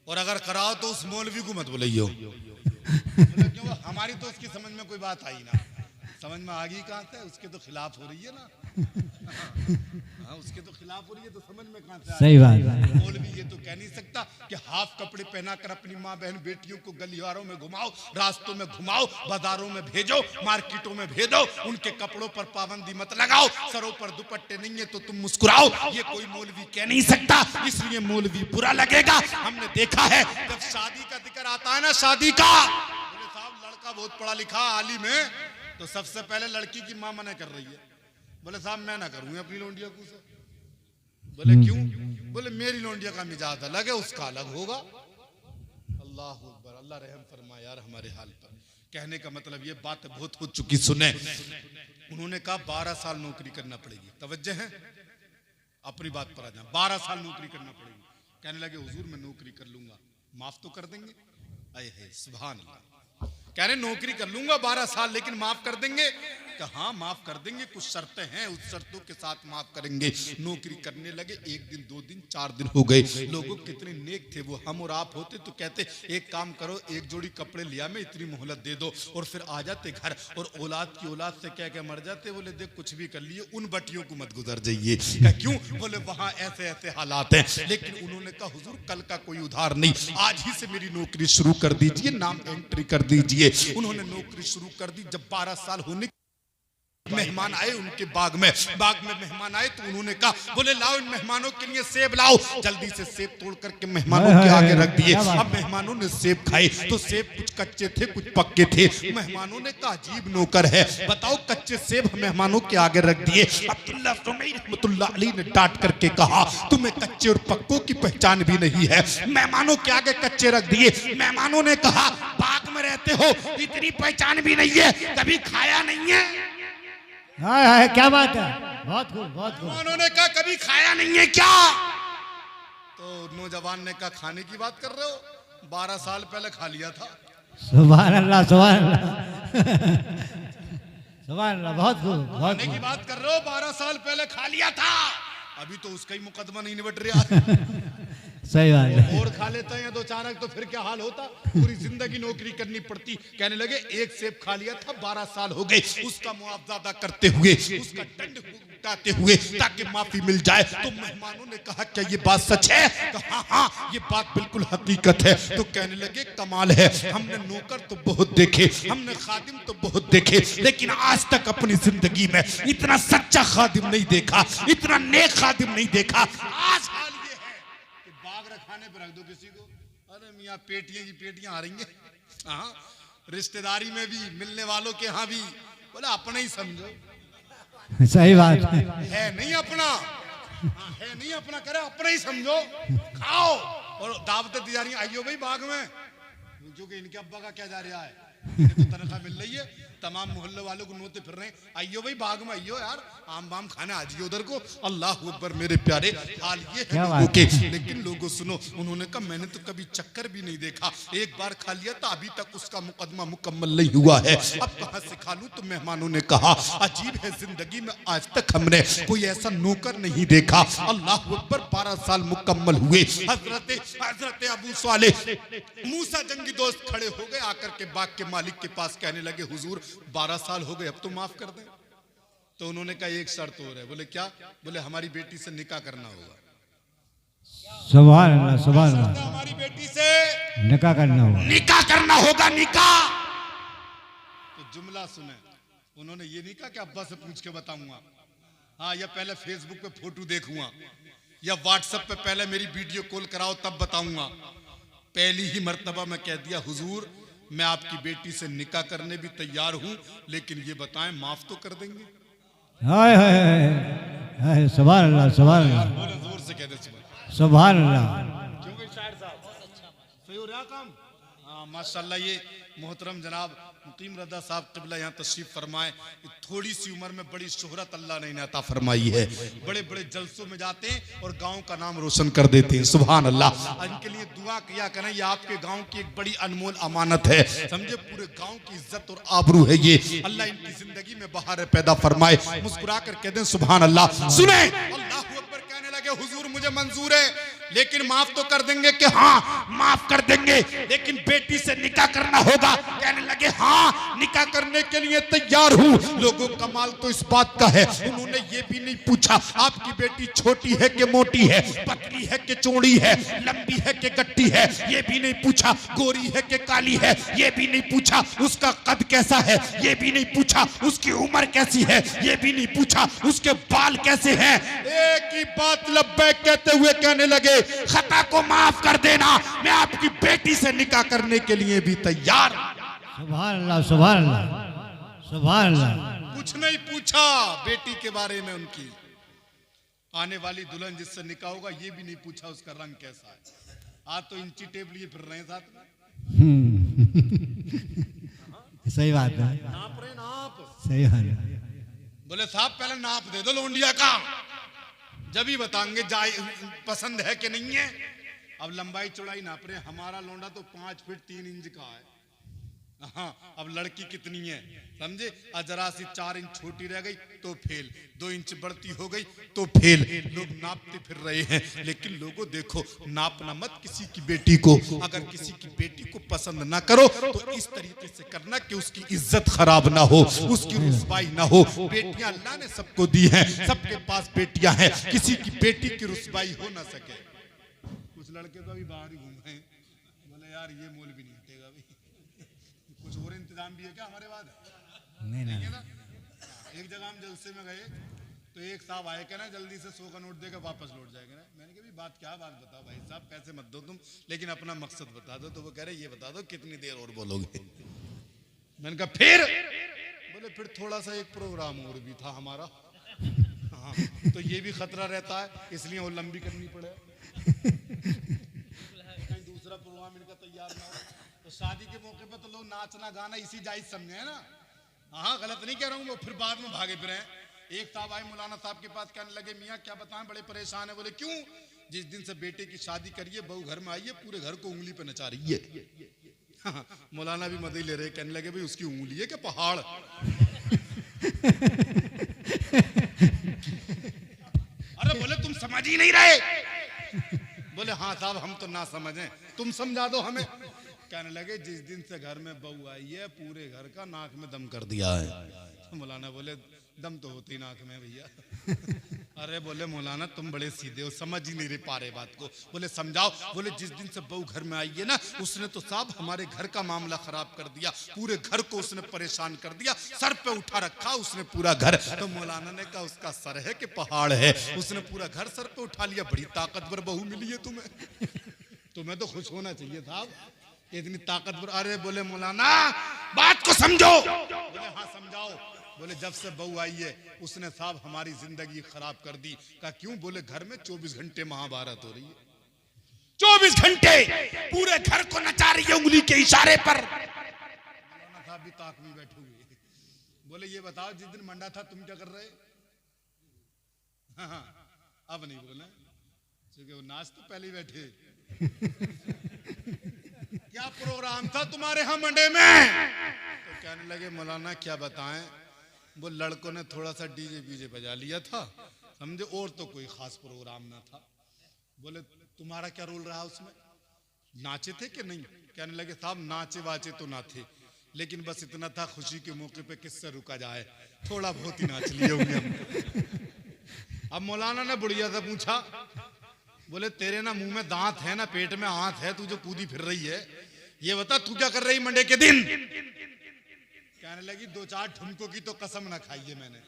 और अगर कराओ तो उस मौलवी को मत बुलाइयो। बोले क्यों, हमारी तो उसकी समझ में कोई बात आई ना। समझ में आ गई कहां से, उसके तो खिलाफ हो रही है ना। हाँ, उसके तो खिलाफ हो रही है, तो समझ में कहां से आ। सही बात। मौलवी ये तो कह नहीं सकता कि हाफ कपड़े पहनाकर अपनी माँ बहन बेटियों को गलियारों में घुमाओ, रास्तों में घुमाओ, बाजारों में भेजो, मार्केटों में भेजो, उनके कपड़ों पर पाबंदी मत लगाओ, सरों पर दुपट्टे नहीं है तो तुम मुस्कुराओ। ये कोई मौलवी कह नहीं सकता, इसलिए मौलवी बुरा लगेगा। हमने देखा है जब शादी का जिक्र आता है ना, शादी का, बोले साहब लड़का बहुत पढ़ा लिखा आलिम है, तो सबसे पहले लड़की की माँ मना कर रही है। बोले साहब मैं ना करूंगी अपनी लोंडिया को से। बोले क्यों, बोले मेरी लोंडिया का मिजाज अलग है, उसका अलग होगा। अल्लाह अकबर, अल्लाह रहम फरमा यार हमारे हाल पर। कहने का मतलब ये बात बहुत हो चुकी। सुने, उन्होंने कहा 12 साल नौकरी करना पड़ेगी। तवज्जो है, अपनी बात पर आ जाए। 12 साल नौकरी करना पड़ेगी। कहने लगे हुजूर मैं नौकरी कर लूंगा, माफ तो कर देंगे? आए है सुभान अल्लाह। कह रहे नौकरी कर लूंगा 12 साल, लेकिन माफ कर देंगे? हाँ माफ कर देंगे, कुछ शर्तें हैं, उस शर्तों के साथ माफ करेंगे। नौकरी करने लगे, 1 दिन 2 दिन 4 दिन हो गए। लोगों कितने नेक थे वो, हम और आप होते तो कहते एक काम करो, एक जोड़ी कपड़े लिया मैं, इतनी मोहलत दे दो, और फिर आ जाते घर, और औलाद की औलाद से कह के मर जाते। बोले देख कुछ भी कर लिए, उन बटियों को मत गुजर जाइए। क्यों, बोले वहां ऐसे ऐसे हालात हैं। लेकिन उन्होंने कहा हुजूर कल का कोई उधार नहीं, आज ही से मेरी नौकरी शुरू कर दीजिए, नाम एंट्री कर दीजिए। उन्होंने नौकरी शुरू कर दी। जब 12 साल होने मेहमान आए उनके बाग में मेहमान आए तो उन्होंने कहा, बोले लाओ इन मेहमानों के लिए सेब लाओ। जल्दी से सेब तोड़ करके मेहमानों के आगे रख दिए। अब मेहमानों ने सेब खाए तो सेब कुछ कच्चे थे कुछ पक्के थे। मेहमानों ने कहा अजीब नौकर है, बताओ कच्चे सेब मेहमानों के आगे रख दिए। अब्दुल्लाह सुमई रहमतुल्लाह अलैह ने डांट करके कहा, तुम्हें कच्चे और पक्कों की पहचान भी नहीं है, मेहमानों के आगे कच्चे रख दिए। मेहमानों ने कहा बाग में रहते हो, इतनी पहचान भी नहीं है, कभी खाया नहीं है? हाँ क्या बात है, बहुत खूब बहुत खूब। उन्होंने कहा कभी खाया नहीं है क्या? तो नौजवान ने कहा खाने की बात कर रहे हो, 12 साल पहले खा लिया था। सुभान अल्लाह सुभान अल्लाह सुभान अल्लाह, बहुत खूब बहुत खाने की खूब। बात कर रहे हो, 12 साल पहले खा लिया था, अभी तो उसका ही मुकदमा नहीं निबट रहा। सही बात है। और खा लेते हैं तो अचानक तो फिर क्या हाल होता, पूरी जिंदगी नौकरी करनी पड़ती। कहने लगे एक सेब खा लिया था, 12 साल हो गए, उसका मुआवजा अदा करते हुए, उसका दंड उठाते हुए ताकि माफी मिल जाए। तो मेहमानों ने कहा क्या ये बात सच है? कहा हाँ ये बात बिल्कुल हकीकत है। तो कहने लगे कमाल है, हमने नौकर तो बहुत देखे, हमने खादिम तो बहुत देखे, लेकिन आज तक अपनी जिंदगी में इतना सच्चा खादिम नहीं देखा, इतना नेक खादिम नहीं देखा। आज हाल ये है कि बाग रखाने पे रख दो किसी को, अरे मियाँ पेटियां की पेटियां आ रही हैं। हाँ, रिश्तेदारी में भी, मिलने वालों के यहाँ भी, बोला अपने ही समझो। सही बात है नहीं अपना, है नहीं अपना, करे अपना ही समझो, खाओ। और दावतें दी जा रही हैं, आइयो भाई बाग में, जो कि इनके अब्बा का क्या जा रहा है, तो तनख्वाह मिल रही है, तमाम मोहल्ले वालों को नोते फिर रहे हैं, आइयो भाई बाग में आइयो यार, आम बाम खाने आ जाइए उधर को। अल्लाह अकबर मेरे प्यारे, हाल ये है लोगों के। लेकिन लोगों सुनो, उन्होंने कहा मैंने तो कभी चक्कर भी नहीं देखा, एक बार खा लिया था, अभी तक उसका मुकदमा मुकम्मल नहीं हुआ है, अब कहां से खा लूं? तो मेहमानों ने कहा अजीब है, जिंदगी में आज तक हमने कोई ऐसा नौकर नहीं देखा। अल्लाह अकबर, 12 साल मुकम्मल हुए। हजरत अबू सालेह मूसा जंगी दोस्त खड़े हो गए, आकर के बाग के मालिक के पास कहने लगे हुजूर 12 साल हो गए, अब तो माफ कर दें। तो उन्होंने कहा एक शर्त और है। बोले क्या? बोले हमारी बेटी से निकाह करना होगा। सुभान अल्लाह सुभान अल्लाह। हमारी निकाह करना होगा। निकाह करना होगा, निकाह। तो जुमला सुने, उन्होंने ये नहीं कहा कि अब्बा से पूछ के बताऊंगा, हाँ, या पहले फेसबुक पे फोटो देखूंगा, या व्हाट्सएप पे पहले मेरी वीडियो कॉल कराओ तब बताऊंगा। पहली ही मर्तबा मैं कह दिया, हुजूर मैं आपकी बेटी से निकाह करने भी तैयार हूं, लेकिन ये बताएं माफ तो कर देंगे? हाय हाय हाय, सुभान अल्लाह, सुभान अल्लाह, बोले जोर से कह दे सुभान अल्लाह। क्योंकि शायर साहब सही हो रहा काम। हाँ माशाल्लाह, ये मोहतरम जनाब मुकीम रदा साहब क़िबला यहाँ तशरीफ फरमाए। थोड़ी सी उम्र में बड़ी शोहरत अल्लाह ने इन्हें अता फरमाई है, बड़े बड़े जलसों में जाते हैं और गांव का नाम रोशन कर देते हैं। सुभान अल्लाह। इनके लिए दुआ किया करें, ये आपके गांव की एक बड़ी अनमोल अमानत है, समझे, पूरे गांव की इज्जत और आबरू है ये। अल्लाह इनकी जिंदगी में बहार पैदा फरमाए। मुस्कुरा कर कह दें सुभान अल्लाह। सुने, अल्लाह अकबर कहने लगे, हुजूर मुझे मंजूर है, लेकिन माफ तो कर देंगे? कि हाँ माफ कर देंगे, लेकिन बेटी से निकाह करना होगा। कहने लगे हाँ, निकाह करने के लिए तैयार हूँ। लोगों का माल तो इस बात का है, उन्होंने ये भी नहीं पूछा आपकी बेटी छोटी है कि मोटी है, पतली है कि चौड़ी है, लंबी है कि गट्टी है, ये भी नहीं पूछा, गोरी है कि काली है, ये भी नहीं पूछा, उसका कद कैसा है, ये भी नहीं पूछा, उसकी उम्र कैसी है, ये भी नहीं पूछा, उसके बाल कैसे हैं। एक ही बात लब्बैक कहते हुए कहने लगे, खता को माफ कर देना, मैं आपकी बेटी से निकाह करने के लिए भी तैयार। सुभान अल्लाह, सुभान अल्लाह, सुभान अल्लाह। कुछ नहीं पूछा बेटी के बारे में, उनकी आने वाली दुल्हन जिससे निकाह होगा ये भी नहीं पूछा उसका रंग कैसा है। आज तो इंची टेप लिए फिर रहे हैं साथ में। सही बात है, नाप रहे नाप, सही बात है। बोले साहब पहले नाप दे दो लोंडिया का, जब ही बताएंगे जाए पसंद है कि नहीं है। अब लंबाई चौड़ाई नाप रहे, हमारा लोंडा तो 5 फीट 3 इंच का है। हाँ, अब लड़की कितनी है समझे, जरा सी 4 इंच छोटी रह गई तो फेल, 2 इंच बढ़ती हो गई तो फेल। लोग नापते फिर रहे हैं, लेकिन लोगों देखो, नापना मत किसी की बेटी को। अगर किसी की बेटी को पसंद ना करो तो इस तरीके से करना कि उसकी इज्जत खराब ना हो, उसकी रुसवाई ना हो। बेटियां अल्लाह ने सबको दी हैं, सबके पास बेटियां हैं, किसी की बेटी की रुसवाई हो ना सके। कुछ लड़के तो अभी बाहर ही घूम रहे हैं, बोले यार ये मोल भी नहीं हटेगा भाई, कुछ और इंतजाम भी है क्या हमारे बाद? नहीं ना, है ना। एक जगह हम जलसे में गए तो एक साहब आए, कहना जल्दी से 100 का नोट देकर वापस लौट जाएगा ना। मैंने कहा बात क्या, बात बताओ भाई साहब, पैसे मत दो तुम, लेकिन अपना मकसद बता दो। तो वो कह रहे ये बता दो कितनी देर और बोलोगे। मैंने कहा फिर? बोले फिर थोड़ा सा एक प्रोग्राम और भी था हमारा। हाँ, तो ये भी खतरा रहता है, इसलिए वो लंबी करनी पड़े, कहीं दूसरा प्रोग्राम इनका तैयार ना हो। तो शादी के मौके पर तो लोग नाचना गाना इसी जायज समझे है ना। हाँ, गलत नहीं कह रहा हूँ, वो फिर बाद में भागे फिरे। एक साहब आए मौलाना साहब के पास, कहने लगे मियाँ क्या बताएं, बड़े परेशान है। बोले क्यों? जिस दिन से बेटे की शादी करिए बहू घर में आई है, पूरे घर को उंगली पे नचा रही है। हाँ, मौलाना भी मदद ले रहे, कहने लगे भाई उसकी उंगली है क्या पहाड़? अरे बोले तुम समझ ही नहीं रहे। बोले हाँ साहब हम तो ना समझें, तुम समझा दो हमें। कहने लगे जिस दिन से घर में बहू आई है पूरे घर का नाक में दम कर दिया है। मौलाना बोले दम तो होती नाक में भैया। अरे बोले मौलाना तुम बड़े सीधे हो, समझ ही नहीं पा रहे बात को। बोले समझाओ। बोले जिस दिन से बहू घर में आई है ना, उसने तो साहब हमारे घर का मामला खराब कर दिया, पूरे घर को उसने परेशान कर दिया, सर पे उठा रखा उसने पूरा घर। तो मौलाना ने कहा उसका सर है कि पहाड़ है? उसने पूरा घर सर पे उठा लिया। बड़ी ताकतवर बहू मिली है तुम्हें, तुम्हें तो खुश होना चाहिए साहब, इतनी ताकतवर। अरे बोले मौलाना बात को समझो। बोले हाँ समझाओ। बोले जब से बहू आई है उसने साहब हमारी जिंदगी खराब कर दी। कहा क्यों? बोले घर में 24 घंटे महाभारत हो रही है, 24 घंटे पूरे घर को नचा रही है उंगली के इशारे पर। मौलाना साहब भी ताक में बैठे हुए। बोले ये बताओ जिस दिन मंडा था तुम क्या कर रहे? हाँ, अब नहीं बोले क्योंकि वो नाच तो पहले ही बैठे। क्या प्रोग्राम था तुम्हारे यहाँ मंडे में? तो कहने लगे मौलाना क्या बताएं, वो लड़कों ने थोड़ा सा डीजे बीजे बजा लिया था समझे, और तो कोई खास प्रोग्राम ना था। बोले तुम्हारा क्या रोल रहा उसमें, नाचे थे कि नहीं? कहने लगे साहब नाचे वाचे तो ना थे, लेकिन बस इतना था खुशी के मौके पे किससे रुका जाए, थोड़ा बहुत ही नाच लिए होंगे हम। अब मौलाना ने बुढ़िया से पूछा बोले तेरे ना मुंह में दांत है ना पेट में हाथ है, तू जो कूदी फिर रही है, ये बता तू क्या कर रही मंडे के दिन? कहने लगी 2-4 ठुमकों की तो कसम ना खाई है मैंने।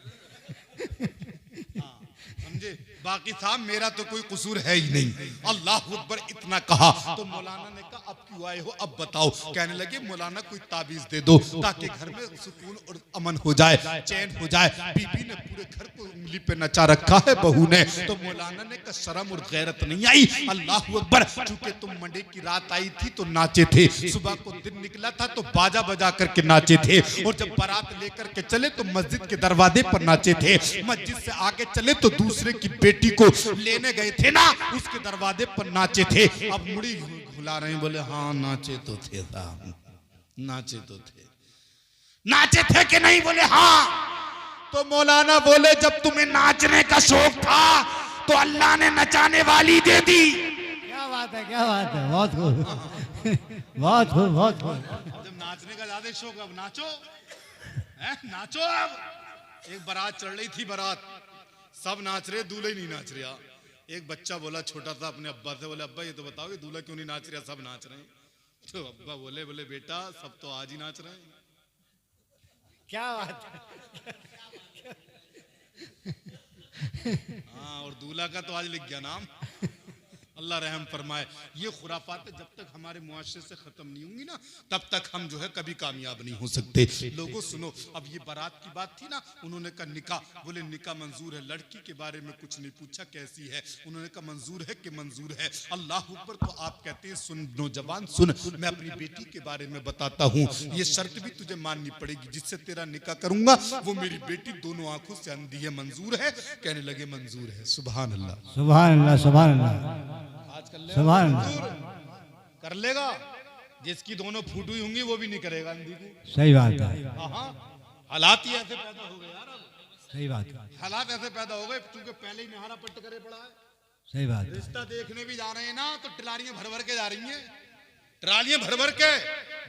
हाँ, समझे? बाकी साहब मेरा तो कोई कसूर है ही नहीं। अल्लाह अकबर इतना कहा तो मौलाना ने कहा अब क्यों आए हो, अब बताओ। कहने लगे मौलाना कोई ताबीज दे दो ताकि घर में सुकून और अमन हो जाए, चैन हो जाए। बीबी ने पूरे घर को उंगली पे नचा रखा है बहू ने। तो मौलाना ने कहा शर्म और गैरत नहीं आई? अल्लाह अकबर, चूंकि तुम मंडे की रात आई थी तो नाचे थे, सुबह को दिन निकला था तो बाजा बजा करके नाचे थे, और जब बारात लेकर के चले तो मस्जिद के दरवाजे पर नाचे थे, मस्जिद से आगे चले तो दूसरे की बेटी को लेने गए थे ना, उसके दरवाजे पर नाचे थे। अब मुड़ी घुला रहे हैं, बोले हाँ नाचे तो थे साहब, नाचे तो थे। नाचे थे कि नहीं? बोले हाँ। तो मौलाना बोले जब तुम्हें नाचने का शौक था तो अल्लाह ने नचाने वाली दे दी। क्या बात है, क्या बात है, बहुत खूब, बहुत खूब, बहुत खूब। जब नाचने का ज्यादा शौक, अब नाचो, नाचो। अब एक बारात चल रही थी, बारात सब नाच रहे, दूल्हा ही नहीं नाच रहा। एक बच्चा बोला छोटा था अपने अब्बा से, बोले अब्बा ये तो बताओ कि दूल्हा क्यों नहीं नाच रहा, सब नाच रहे हैं। तो अब्बा बोले बेटा सब तो आज ही नाच रहे हैं। क्या बात है। हाँ, और दूल्हा का तो आज लिख गया नाम। अल्लाह रहम फरमाए। ये खुराफात जब तक हमारे मुआशरे से खत्म नहीं होंगी ना, तब तक हम जो है कभी कामयाब नहीं हो सकते। लोगों सुनो, अब ये बारात की बात थी ना, उन्होंने कहा निकाह, बोले निकाह मंजूर है। लड़की के बारे में कुछ नहीं पूछा कैसी है, उन्होंने कहा मंजूर है कि मंजूर है। अल्लाह ऊपर। तो आप कहते हैं सुन नौजवान सुन, मैं अपनी बेटी के बारे में बताता हूँ, ये शर्त भी तुझे माननी पड़ेगी, जिससे तेरा निकाह करूंगा वो मेरी बेटी दोनों आंखों से अंधी है, मंजूर है? कहने लगे मंजूर है। सुभान अल्लाह, सुभान अल्लाह, सुभान अल्लाह, आज कर सुभान कर लेगा। जिसकी दोनों फूटी हुई होंगी वो भी नहीं करेगा अंधी को। सही बात है, हालात ही ऐसे पैदा हो गए यार। अब सही बात है, हालात ऐसे पैदा हो गए क्योंकि पहले ही नहारा पट्ट करे पड़ा है। सही बात है। रिश्ता देखने भी जा रहे हैं ना तो ट्रालियां भर भर के जा रही हैं, ट्रालियां भर भर के।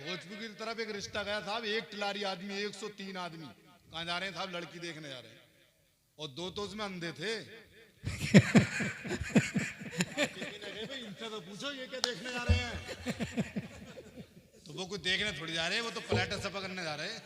भोजपुर की तरफ एक रिश्ता गया साहब, एक टिलारी आदमी, 103 आदमी। कहाँ जा रहे हैं साहब? लड़की देखने जा रहे हैं, और 2 तो उसमें अंधे थे। इनसे तो पूछो ये क्या देखने जा रहे हैं? तो वो कुछ देखने थोड़ी जा रहे हैं, वो तो प्लेटर सफा करने जा रहे हैं।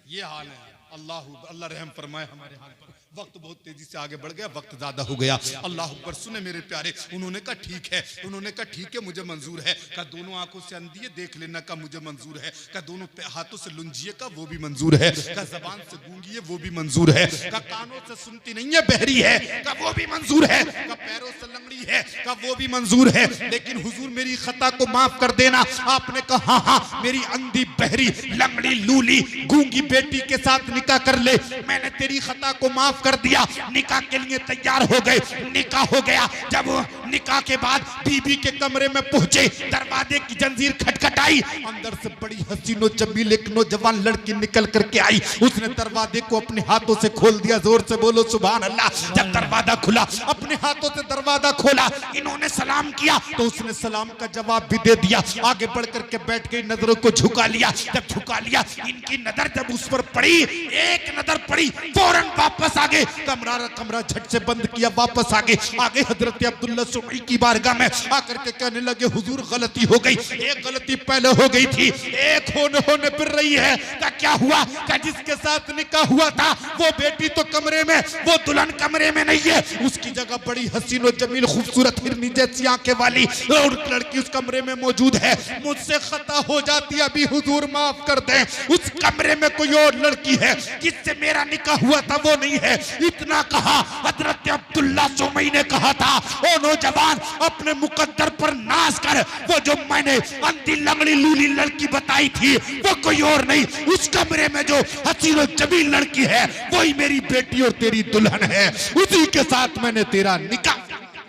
ये हाल है। अल्लाह रहम फरमाए हमारे हाल पर। वक्त बहुत तेजी से आगे बढ़ गया, वक्त ज्यादा हो गया। अल्लाह अकबर। सुने मेरे प्यारे, उन्होंने कहा ठीक है, उन्होंने कहा ठीक है मुझे मंजूर है। कहा दोनों आंखों से अंधी है देख लेना, का मुझे मंजूर है। कहा दोनों हाथों से लुंजिए का वो भी मंजूर है। कहा जबान से गूंगी है वो भी मंजूर है। कहा कानों से सुनती नहीं है बहरी है, का वो भी मंजूर है। कहा पैरों से लंगड़ी है, का वो भी मंजूर है। लेकिन हुजूर मेरी खता को माफ कर देना। आपने कहा हाँ मेरी अंधी बहरी लंगड़ी लूली गूंगी बेटी के साथ निकाह कर ले, मैंने तेरी खता को माफ कर दिया। निकाह के लिए तैयार हो गए, निकाह हो गया। जब निकाह के बाद बीबी के कमरे में पहुंचे, दरवाजे की जंजीर खटखटाई, अंदर से बड़ी हसीनो जमील एक नौजवान लड़की निकल करके आई। उसने दरवाजे को अपने हाथों से खोल दिया। जोर से बोलो सुभान अल्लाह। जब दरवाजा खुला, अपने हाथों से दरवाजा खोला, इन्होंने सलाम किया तो उसने सलाम का जवाब भी दे दिया। आगे बढ़ करके बैठ गई, नजरों को झुका लिया। जब झुका लिया, इनकी नजर जब उस पर पड़ी, एक नजर पड़ी, फौरन वापस आ गए। कमरा झट से बंद किया, वापस आ गए हजरत अब्दुल्ला सुमई की बारगाह में आकर के कहने लगे हुजूर गलती हो गई। एक गलती पहले हो गई थी, एक होने फिर रही है। क्या हुआ? क्या जिसके साथ निकाह हुआ था वो बेटी तो कमरे में, वो दुल्हन कमरे में नहीं है। उसकी जगह बड़ी हसीन और जमील खूबसूरत हिरनी जैसी आंखें वाली और लड़की उस कमरे में मौजूद है। मुझसे खता हो जाती, अभी हुजूर माफ कर दें। उस कमरे में कोई और लड़की है जिससे मेरा निकाह हुआ था, वो नहीं है। इतना कहा हजरत अब्दुल्ला सुमई ने कहा था, ओ नौजवान अपने मुकद्दर पर नाज कर, वो जो मैंने अंधी लंगड़ी लूली लड़की बताई थी वो कोई और नहीं, उस कमरे में जो हसीन और जमील लड़की है वही मेरी बेटी और तेरी दुल्हन है, उसी के साथ मैंने तेरा निकाह।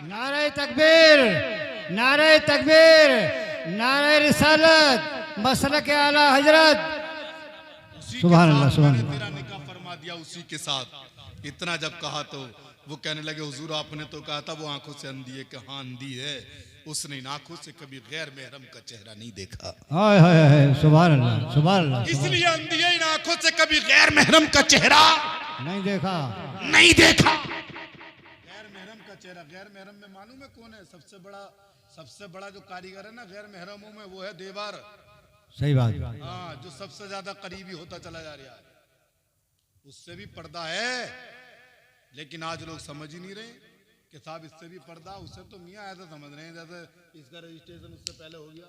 नारे तकबीर, नारे तकबीर, नारे रिसालत, मसलक आला हजरत। सुभान अल्लाह, सुभान अल्लाह। तेरा निकाह फरमा दिया उसी के साथ। इतना जब कहा तो वो कहने लगे हुजूर आपने तो कहा था वो आंखों से अंधी है। कि हाँ अंधी है, उसने इन आंखों से कभी गैर महरम का चेहरा नहीं देखा। हाय हाय हाय, सुभान अल्लाह, सुभान अल्लाह। इसलिए अंधी है, इन आंखों से कभी गैर महरम का चेहरा नहीं देखा, नहीं देखा। गैर महरम का चेहरा। गैर महरम में मालूम है कौन है सबसे बड़ा जो कारीगर है ना गैर महरमों में, वो है देवर। सही बात। हाँ, जो सबसे ज्यादा करीबी होता चला जा रहा है, उससे भी पर्दा है। लेकिन आज लोग समझ ही नहीं रहे कि साहब इससे भी पर्दा, उससे तो मियाँ ऐसा समझ रहे हैं जैसे इसका रजिस्ट्रेशन उससे पहले हो गया।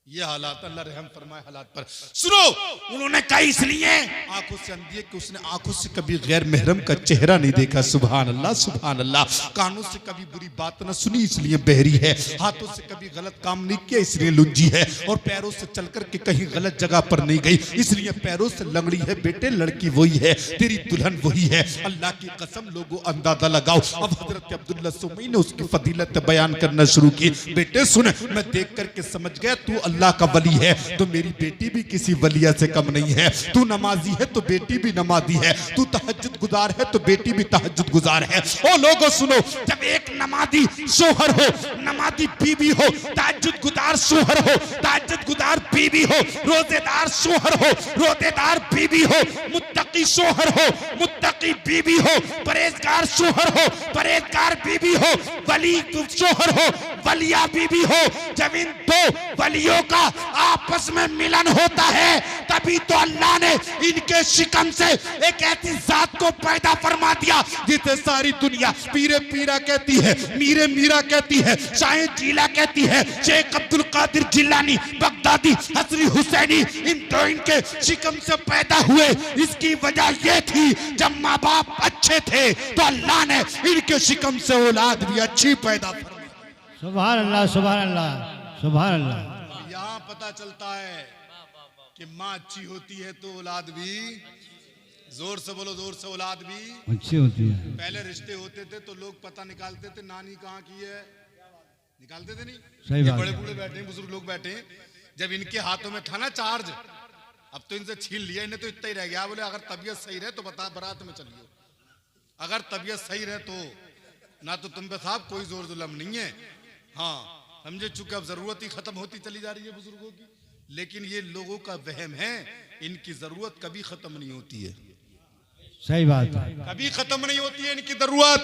ये हालात, अल्लाह रहम फरमाए हालात पर। सुनो, उन्होंने कहा इसलिए आंखों से अंधी है कि उसने आंखों से कभी गैर महरम का चेहरा नहीं देखा। सुभान अल्लाह सुभान अल्लाह। कानों से कभी बुरी बात न सुनी इसलिए बहरी है। हाथों से कभी गलत काम नहीं किया इसलिए लुंजी है। और पैरों से चल कर के कहीं गलत जगह पर नहीं गई इसलिए पैरों से लंगड़ी है। बेटे लड़की वही है, तेरी दुल्हन वही है। अल्लाह की कसम लोगों अंदाजा लगाओ। अब हजरत अब्दुल्ला सुमई ने उसकी फजीलत बयान करना शुरू की। बेटे सुन, मैं देख करके समझ गया तू अल्लाह का वली है तो मेरी बेटी भी किसी वलिया से कम नहीं है। तू नमाजी है तो बेटी भी नमाजी है। तू तहज्जुद गुजार है तो बेटी भी तहज्जुद गुजार है। ओ लोगों सुनो, जब एक नमाजी शोहर हो, नमाजी बीवी हो, तहज्जुद गुजार शोहर हो, तहज्जुद गुजार बीवी हो, रोजेदार शोहर हो, रोजेदार बीवी हो, मुत्तकी शोहर हो, मुत्तकी बीवी हो, परहेजगार शोहर हो, परहेजगार बीवी हो, वली शोहर हो, वलिया बीवी हो। जब इन दो वलियों का आपस में मिलन होता है तभी तो अल्लाह ने इनके शिकम से एक ऐसी जात को पैदा फरमा दिया जिसे सारी दुनिया पीरे पीरा कहती है, मीरे मीरा कहती है, शाह जीला कहती है, शेख अब्दुल कादिर जिलानी, बगदादी, हसरी हुसैनी, इन दो इनके शिकम से पैदा हुए। इसकी वजह यह थी जब माँ बाप अच्छे थे तो अल्लाह ने इनके शिकम से औलाद भी अच्छी पैदा फरमाई। सुभान अल्लाह सुभान अल्लाह सुभान अल्लाह। यहाँ पता चलता है कि माँ अच्छी होती है तो औलाद भी, जोर से बोलो जोर से, औलाद भी अच्छी होती है। पहले रिश्ते होते थे तो लोग पता निकालते थे नानी कहाँ की है, निकालते थे नहीं? सही ये बात बड़े है। बूढ़े बैठे बुजुर्ग लोग बैठे, जब इनके हाथों में था ना चार्ज, अब तो इनसे छीन लिया, इन्हें तो इतना ही रह गया। बोले अगर तबीयत सही रहे तो बता बारात में चलियो, अगर तबीयत सही रहे तो, ना तो तुम पे साहब कोई जोर जुलम नहीं है। हाँ समझे, चूंकि अब जरूरत ही खत्म होती चली जा रही है बुजुर्गों की। लेकिन ये लोगों का वहम है, इनकी जरूरत कभी खत्म नहीं होती है। सही बात है। कभी खत्म नहीं होती है इनकी जरूरत।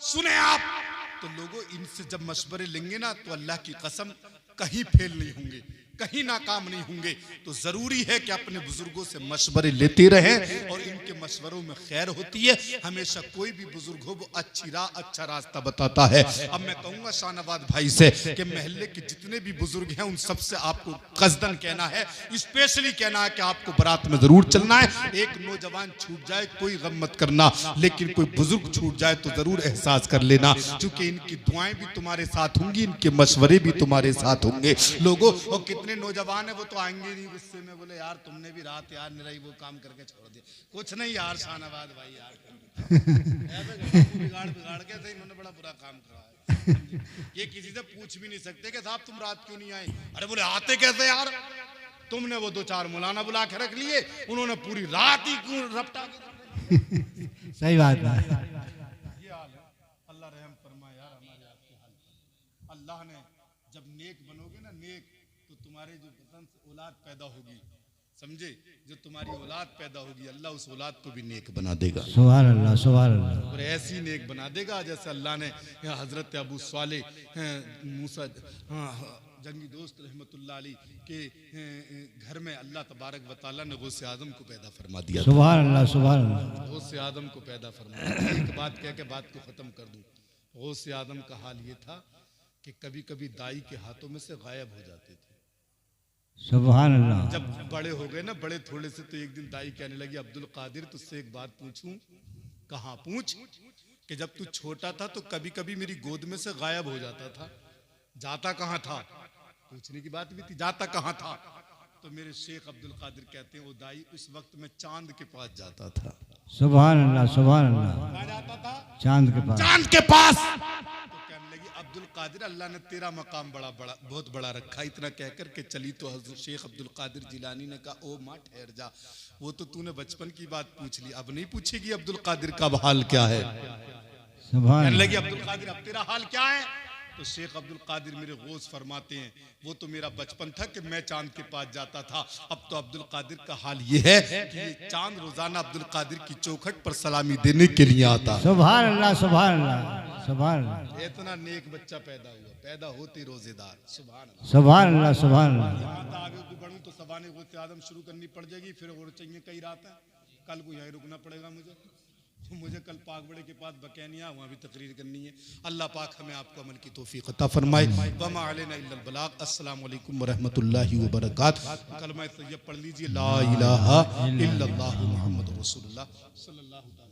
सुने आप, तो लोगों इनसे जब मशवरे लेंगे ना तो अल्लाह की कसम कहीं फेल नहीं होंगे, कहीं नाकाम नहीं होंगे। तो जरूरी है कि अपने बुजुर्गों से मशवरे लेते रहें और इनके मशवरों में खैर होती है। हमेशा कोई भी बुजुर्ग हो वो अच्छी राह, अच्छा रास्ता बताता है। अब मैं कहूंगा शाहनवाज भाई से कि महल्ले के जितने भी बुजुर्ग हैं उन सबसे आपको कसदन कहना है, स्पेशली कहना है कि आपको बारात में जरूर चलना है। एक नौजवान छूट जाए कोई गम मत करना, लेकिन कोई बुजुर्ग छूट जाए तो जरूर एहसास कर लेना, क्योंकि इनकी दुआएं भी तुम्हारे साथ होंगी, इनके मशवरे भी तुम्हारे साथ होंगे। लोगों, और कितने नौजवान है वो तो आएंगे नहीं गुस्से में, बोले यार तुमने भी रात यार निराई वो काम करके छोड़ दिया। कुछ नहीं यार शाहनवाज भाई, यार बिगाड़ बिगाड़ के सही इन्होंने बड़ा बुरा काम करा है। ये किसी से पूछ भी नहीं सकते कि साहब तुम रात क्यों नहीं आए। अरे बोले आते कैसे यार, तुमने वो दो चार मौलाना बुला के रख लिए, उन्होंने पूरी रात ही क्यों रपटा के। सही बात है। ये हाल है। अल्लाह रहम फरमाए यार हमारे आपके हाल। अल्लाह ने जब नेक बनोगे ना, नेक, तो तुम्हारे जो बदन से औलाद पैदा होगी, समझे, जो तुम्हारी औलाद पैदा होगी अल्लाह उस औलाद को भी नेक बना देगा। सुभान अल्लाह सुभान अल्लाह। और ऐसी नेक बना देगा जैसे अल्लाह ने हजरत अबू साले मूसा जंगी दोस्त रहमतुल्लाह अलैह के घर में अल्लाह तबारक व तआला ने गौसे आजम को पैदा फरमा दिया। सुभान अल्लाह सुभान अल्लाह। गौसे आजम को पैदा फरमा। एक बात कह के बात को खत्म कर दूं। गौसे आजम का हाल ये था कि कभी कभी दाई के हाथों में से गायब हो जाते थे। सुभान अल्लाह। जब बड़े हो गए ना, बड़े थोड़े से, तो एक दिन दाई कहने लगी अब्दुल कादिर तुझसे एक बात पूछूं। कहाँ पूछ? कि जब तू छोटा था तो कभी कभी मेरी गोद में से गायब हो जाता था, जाता कहाँ था? पूछने की बात भी थी, जाता कहाँ था? तो मेरे शेख अब्दुल कादिर कहते हैं वो दाई उस वक्त में चांद के पास जाता था। सुभान अल्लाह सुभान अल्लाह। कहाँ जाता था? चांद के पास। चांद के पास। तो कहने लगी अब्दुल कादिर अल्लाह ने तेरा मकाम बड़ा बड़ा बहुत बड़ा रखा। इतना कहकर के चली तो हज़रत शेख अब्दुल कादिर जिलानी ने कहा ओ माँ ठहर जा, वो तो तूने बचपन की बात पूछ ली, अब नहीं पूछेगी अब्दुल कादिर का हाल क्या है। कहने लगी अब्दुल कादिर अब तेरा हाल क्या है? तो शेख अब्दुल कादिर मेरे गौस फरमाते हैं वो तो मेरा बचपन था कि मैं चांद के पास जाता था, अब तो अब्दुल कादिर का हाल ये है कि ये चांद रोजाना अब्दुल कादिर की चौखट पर सलामी देने के लिए आता है। सुभान अल्लाह सुभान अल्लाह सुभान अल्लाह इतना नेक बच्चा पैदा हुआ, पैदा होती रोजेदार। सुभान अल्लाह। सुभान अल्लाह सुभान अल्लाह। यहाँ तो आगे को बढ़ूँ तो सबाने गुस्से आदम शुरू करनी पड़ जाएगी, फिर और चाहिए कई रात है, कल को यहीं रुकना पड़ेगा मुझे कल पाक बड़े के पास बकैनिया वहाँ भी तकरीर करनी है। अल्लाह पाक हमें आपको अमल की तौफीक अता फरमाए। वमा अलैना इल्लल बलाग। अस्सलामु अलैकुम व रहमतुल्लाहि व बरकातहू। कलमा तैयब पढ़ लीजिए, ला इलाहा इल्लल्लाहु मुहम्मदुर रसूलुल्लाह सल्लल्लाहु अलैहि वसल्लम।